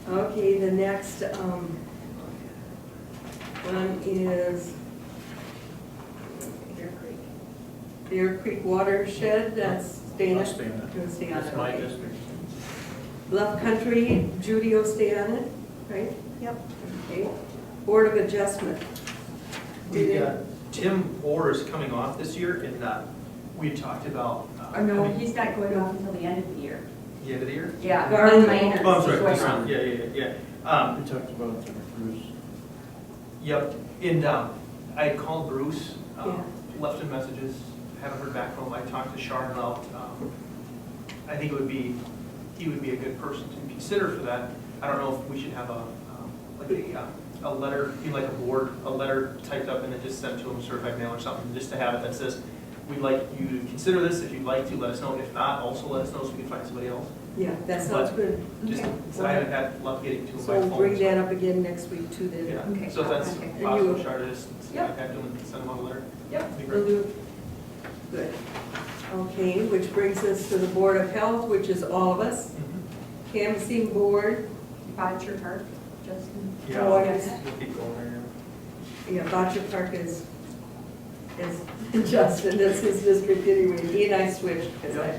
Okay, the next one is Deer Creek Watershed, that's Dana. I'll stay on it. You'll stay on it, That's my okay. district. Bluff Country, Judy will stay on it, right? Yep. Okay. Board of Adjustment. We got Tim Orr is coming off this year, and we had talked about. No, coming- he's not going off until the end of the year. The end of the year? Yeah. Garland. minor Oh, I'm sorry, situation. yeah. We talked about Bruce. Yep, and I had called Bruce, Yeah. left him messages, haven't heard back from him. I talked to Sharon about, I think he would be a good person to consider for that. I don't know if we should have a letter, be like a letter typed up and then just sent to him, certified mail or something, just to have it that says, we'd like you to consider this. If you'd like to, let us know. If not, also let us know so we can find somebody else. Yeah, that sounds good. Just, Okay. so I haven't had luck getting to him by So phone. we'll bring that up again next week too then. Yeah, Okay. so if that's Okay. And possible, you- Sharon, just Yep. contact him and send him out a letter. Yep. Be Will great. do. Good. Okay, which brings us to the Board of Health, which is all of us. Mhm. Canvassing Board, Boucher Park, Justin. Yeah, Oh, we'll yes. keep going there. yeah, Bocce Park is Justin, that's his district anyway. He and I switched because I.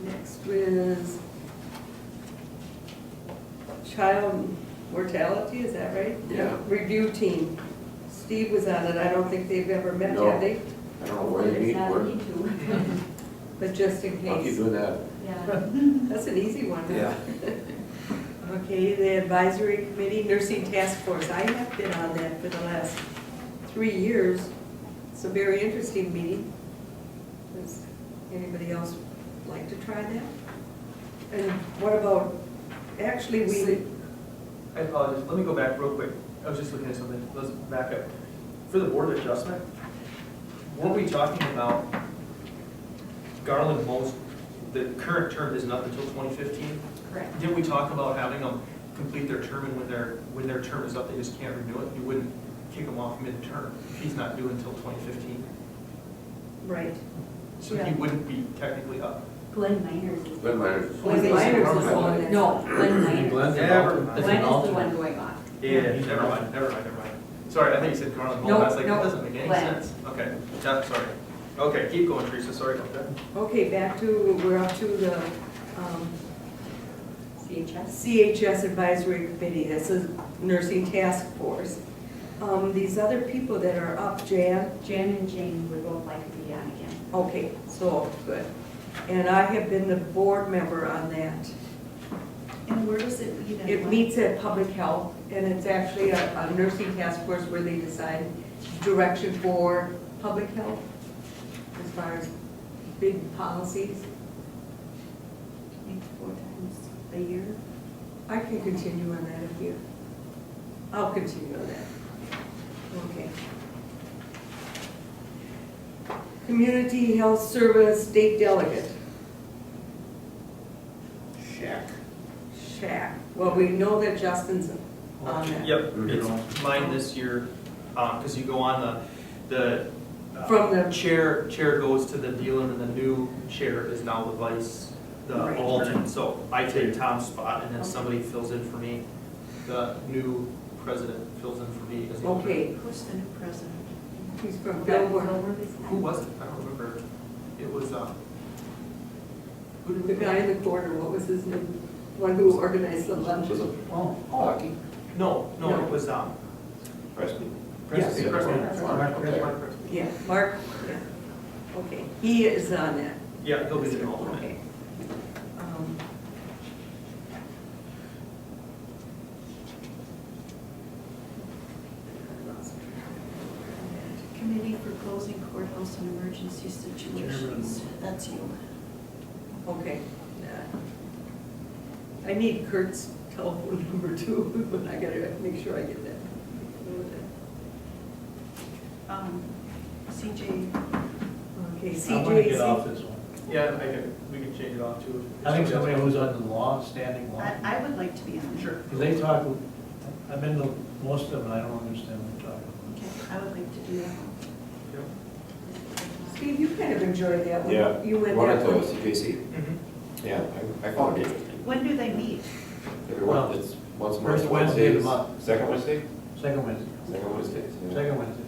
Next is child mortality, is that right? Yeah. Review team. Steve was on it. I don't think they've ever met, No. have they? I don't know where they meet, It's not where, need to. But just in I'll keep case. doing that. Yeah. That's an easy one. huh? Yeah. Okay, the advisory committee, nursing task force, I have been on that for the last 3 years. It's a very interesting meeting. Does anybody else like to try that? And what about, actually, we, I apologize, let me go back real quick. I was just looking at something, let's back up. For the board adjustment, weren't we talking about Garland most, the current term isn't up until 2015? Correct. Didn't we talk about having them complete their term and when their term is up, they just can't renew it? You wouldn't kick him off mid-term if he's not due until 2015. right, So he wouldn't be technically up. Glenn Miners is. Glenn Miners. Glenn Miners is the one that's. No, Glenn Miners. Glenn's an Never alternate. mind. That's Glenn an is the alternate. one going off. Yeah, never mind. Sorry, I think you said Garland Mold, No, I was like, no, that doesn't make any Glenn. sense. Okay, yeah, sorry. Okay, keep going, Teresa, sorry about that. Okay, we're up to the CHS. CHS Advisory Committee, this is Nursing Task Force. These other people that are up, Jan, Jen and Jane would both like to be on again. okay, so, good. And I have been the board member on that. And where does it meet? and It when? meets at Public Health, and it's actually a nursing task force where they decide direction for public health as far as big policies. Maybe 4 times a year. I can continue on that if you, I'll continue on that. Okay. Community Health Service State Delegate, Shack. Well, we know that Justin's on that. Yep, it's mine this year, because you go on the From the- chair goes to the deal, and then the new chair is now the vice, the Right. alternate. So I take Tom's spot, and then somebody fills in for me. The new president fills in for me as the alternate. Okay, Who's the new president? he's from That Billboard. Who was it? I don't remember. It was, who did The we guy in the corner, what was his name? One who organized the lunch. Was it Oh, hockey? No, No. it was, Preston? yes, Yeah. President. Okay. Yeah, Mark, yeah. Okay, he is on that. Yeah, he'll be the alternate. Okay. Um, Committee for Closing Courthouse and Emergency Situations. That's you. Okay. I need Kurt's telephone number too, but I gotta make sure I get that. CJ, Okay, I'm gonna get CJ. off this one. Yeah, we can change it off too. I think somebody who's on the law, standing law. I would like to be on there. Sure. Because they talk, I've been to most of them, and I don't understand what they're talking Okay, I would like to do that. Steve, you kind of enjoyed that one. Yeah. You went Wanted that to one. CPC. Mhm. Yeah, I found it interesting. When do they meet? Everyone, it's once a month. First Wednesday of the month. Second Wednesday? about. Second Wednesday. Second Wednesday. yeah. Second Wednesday.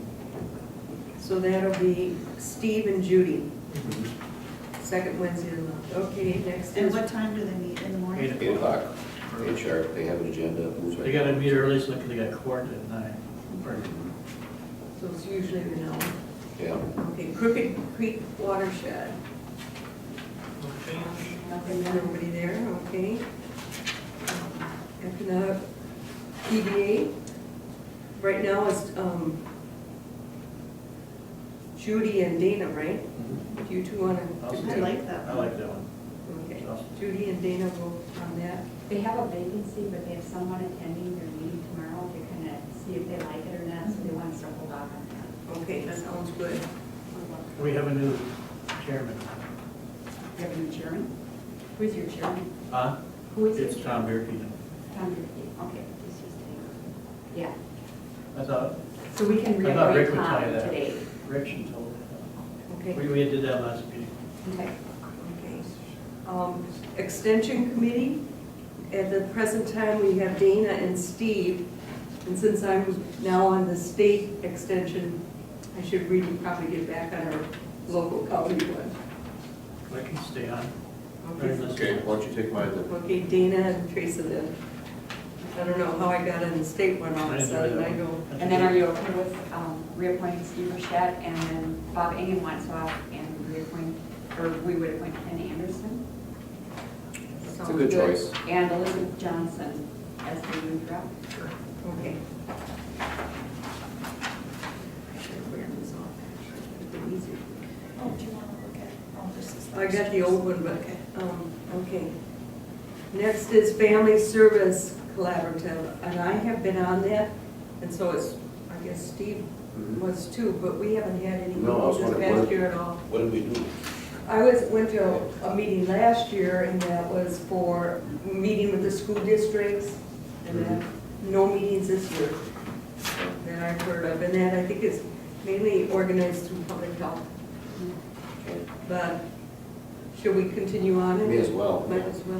So that'll be Steve and Judy, Mhm. second Wednesday of the month. Okay, next And is, what time do they meet? In the morning? 8 o'clock. 8 sharp, they have an agenda. who's They right. gotta meet early, so they got court at 9. so it's usually an hour. Yeah. Okay, Crooked Creek Watershed. No change. Nothing, nobody there, okay. Economic PBA, right now is Judy and Dana, right? Do you two want I'll to? I like that I one. like that one. Okay, Judy and Dana will on that. They have a vacancy, but they have someone attending their meeting tomorrow to kind of see if they like it or not, so they want to start hold off on that. Okay, that sounds good. We have a new chairman. You have a new chairman? Who's your chairman? Huh? Who is your It's Tom chairman? Bierke. Tom Ricky, okay, this is the, yeah. I thought, So we can I thought Rick reappoint would tell you Tom that. today. Rich and told me. Okay, We did that last meeting. Okay. okay. Extension Committee, at the present time, we have Dana and Steve. And since I'm now on the state extension, I should really probably get back on our local county one. I can stay on. Okay, why don't you take mine then? Okay, Dana and Teresa then. I don't know how I got on the state one all of a sudden, I go. And then are you okay with reappointing Steve Burchett, and then Bob Engen wants off and reappoint, or we would appoint Ken Anderson It's a good choice. and Elizabeth Johnson as the new rep? Okay. I should have written this off, actually, it'd be easier. Oh, do you want to look at, oh, this is. I got the old one, but, okay. Next is Family Service Collaborative, and I have been on that, and so is, I guess Steve Mhm. was too, but we haven't had any No, I was meetings this wondering, past year at all. What did we do? Went to a meeting last year, and that was for meeting with the school districts, and then no meetings this year that I've heard of, and that I think is mainly organized through public health. Okay. but should we continue on it? May as well. Might as well.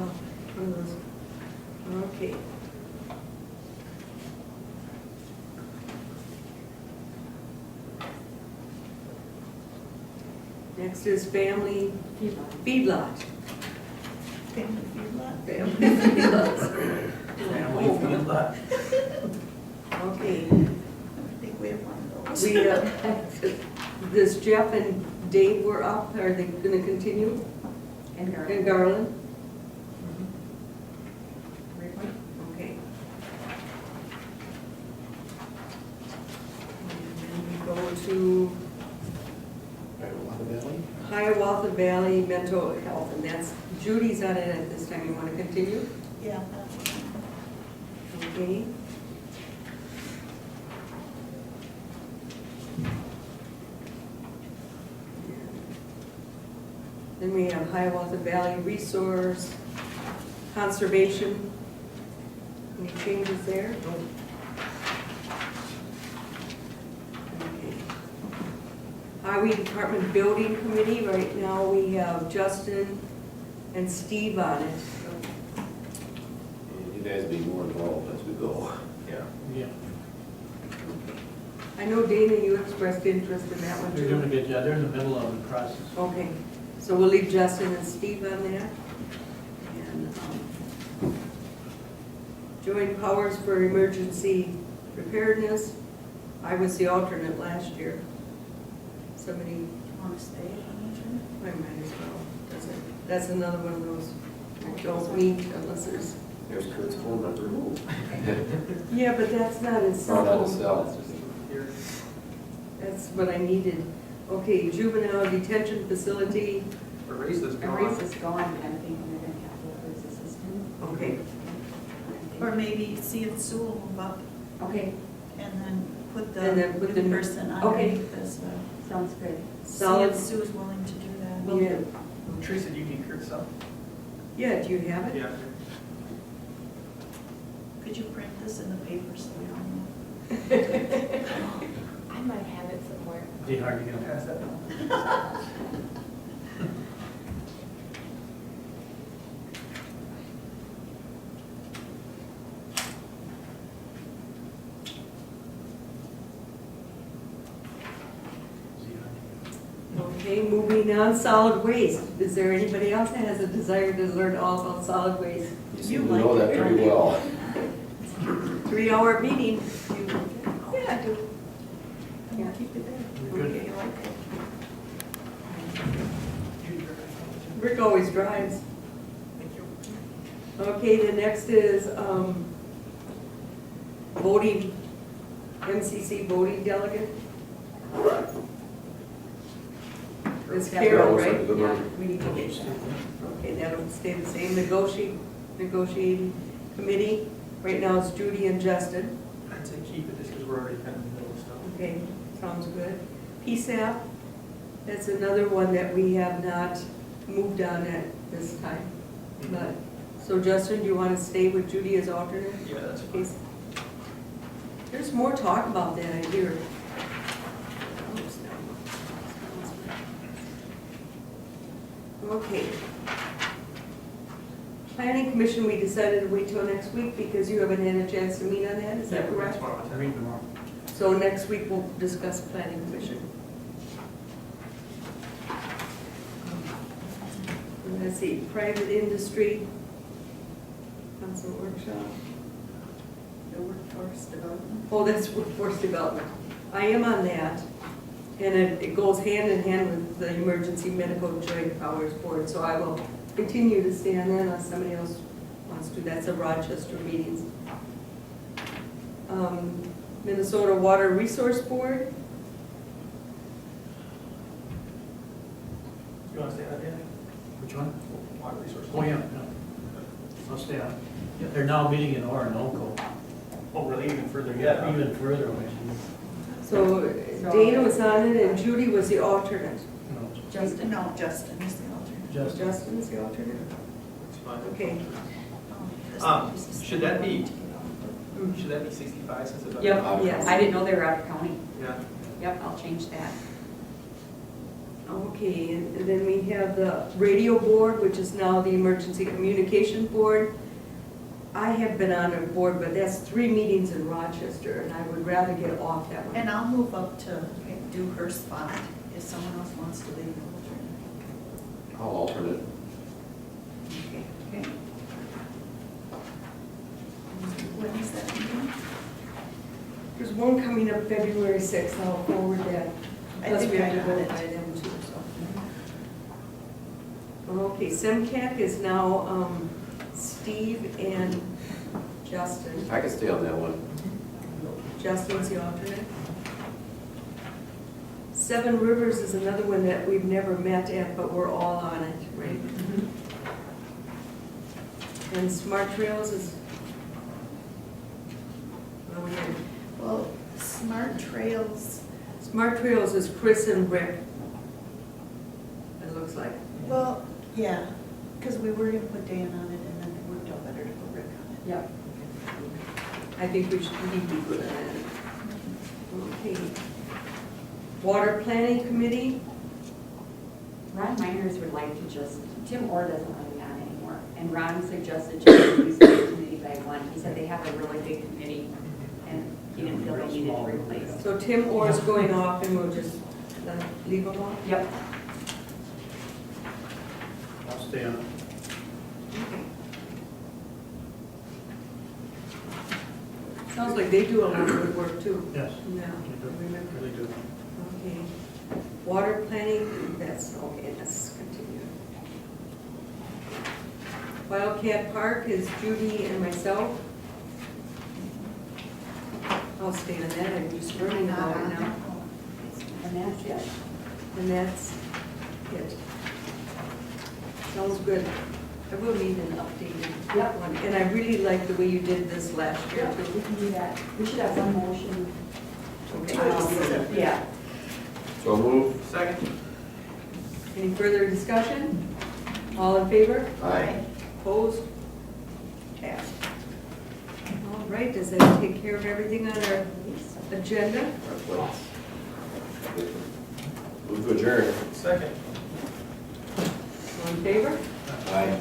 One of those. Okay. Next is family feedlot. Family feedlot. Family feedlots. Family feedlot. Okay. I think we have one of those. We, this Jeff and Dave were up, are they gonna continue And in Garland. Garland? Report. Okay. And then we go to Hiawatha Valley? Hiawatha Valley Mental Health, and that's, Judy's on it at this time. You wanna continue? Yeah, that's Okay. Then we have Hiawatha Valley Resource Conservation. Any changes there? Okay. Highway Department Building Committee, right now we have Justin and Steve on it. And you guys be more involved as we go. Yeah. Yeah, I know Dana, you expressed interest in that one they're doing a too. good job. They're in the middle of the process. Okay, so we'll leave Justin and Steve on that. And joint powers for emergency preparedness. I was the alternate last year. Somebody, Want to stay on I might as well. That's another one of those, that don't meet unless there's, There's Kurt's phone number. yeah, but that's not his Oh, cell not his phone. cell. Here. That's what I needed. Okay, juvenile detention facility. Erase this. Erase is gone, and I'm thinking they're gonna have to replace the system. Okay, it? Or maybe see if Sue will move up Okay, and then put And then put the new new- person okay. underneath this. sounds good. See solid. if Sue's willing to do that. Will Yeah. do. Teresa, do you need Kurt's cell? Yeah, do you have it? Yeah. Could you print this in the paper so we all know? I might have it somewhere. Is it hard to get Pass past that that? down. Okay, moving on, solid waste. Is there anybody else that has a desire to learn all about solid waste? You seem to know that pretty well. 3-hour meeting. Yeah, I do. I'm Yeah. gonna keep it there. We're good. Okay, I like it. Rick always drives. Okay, the next is voting, MCC voting delegate. It's Carol, right? Good Yeah, one. we need to get that. Okay, that'll stay the same. Negotiating committee, right now it's Judy and Justin. I'd say keep it just because we're already kind of in the middle of stuff. Okay, sounds good. PSAP, that's another one that we have not moved on at this time. But, so Justin, do you want to stay with Judy as alternate? Yeah, that's Okay. fine. There's more talk about that, I hear. Okay. Planning Commission, we decided to wait till next week because you haven't had a chance to meet on that, is that correct? Tomorrow at 10. Read tomorrow. So next week we'll discuss Planning Commission. Let's see, private industry, council workshop. The workforce development. Oh, that's workforce development. I am on that, and it goes hand in hand with the Emergency Medical Joint Powers Board, so I will continue to stay on that unless somebody else wants to. That's the Rochester meetings. Minnesota Water Resource Board, You want to stay on that? Which one? Water resources. Oh, yeah, no. I'll stay on. They're now meeting in Orinoco. Oh, really? Even further yet? huh? Even further away. so Dana was on it and Judy was the alternate. No, Justin. No, Justin is the alternate. Just, Justin's the alternate? It's fine. Okay. This is Should that be- to get off of. Should that be 65 since it's? Yep, Yes. I didn't know they were out of county. Yeah. Yep, I'll change that. Okay, Okay, and then we have the radio board, which is now the emergency communication board. I have been on a board, but that's 3 meetings in Rochester, and I would rather get off that one. And I'll move up to do her spot if someone else wants to leave. I'll alternate. Okay. When is that meeting? There's one coming up February 6th, I'll forward that. I Plus think we I have to got vote it. by them too, so. Okay, SEMCAC is now Steve and Justin. I can stay on that one. Justin's the alternate. Seven Rivers is another one that we've never met at, but we're all on it, right? And Smart Trails is, well, we have, Well, Smart Trails, Smart Trails is Chris and Rick. It looks like. well, yeah, because we were gonna put Dan on it and then it worked out better to put Rick on it. Yep. I think we should be good at that. Okay. Water Planning Committee, Ron Miners would like to just, Tim Orr doesn't want to be on anymore, and Ron suggested just reduce the committee by 1. He said they have a really big committee, and he didn't feel they needed to replace. so Tim Orr's going off and we'll just leave him off? Yep. I'll stay on it. Okay. Sounds like they do a lot of good work too. Yes. Yeah, They do. I remember. Really do. Okay. Water planning, that's, okay, let's continue. Wildcat Park is Judy and myself. I'll stay on that, I'm just learning about it now. And that's it. And that's it. Sounds good. I will need an updated Yep. one. And I really like the way you did this last year Yeah, too. we can do that. We should have one motion. Okay. Yeah. So move. Second? Any further discussion? All in favor? Aye. Opposed? Passed. All right, does that take care of everything on our agenda? Move to adjourn. Second. All in favor? Aye.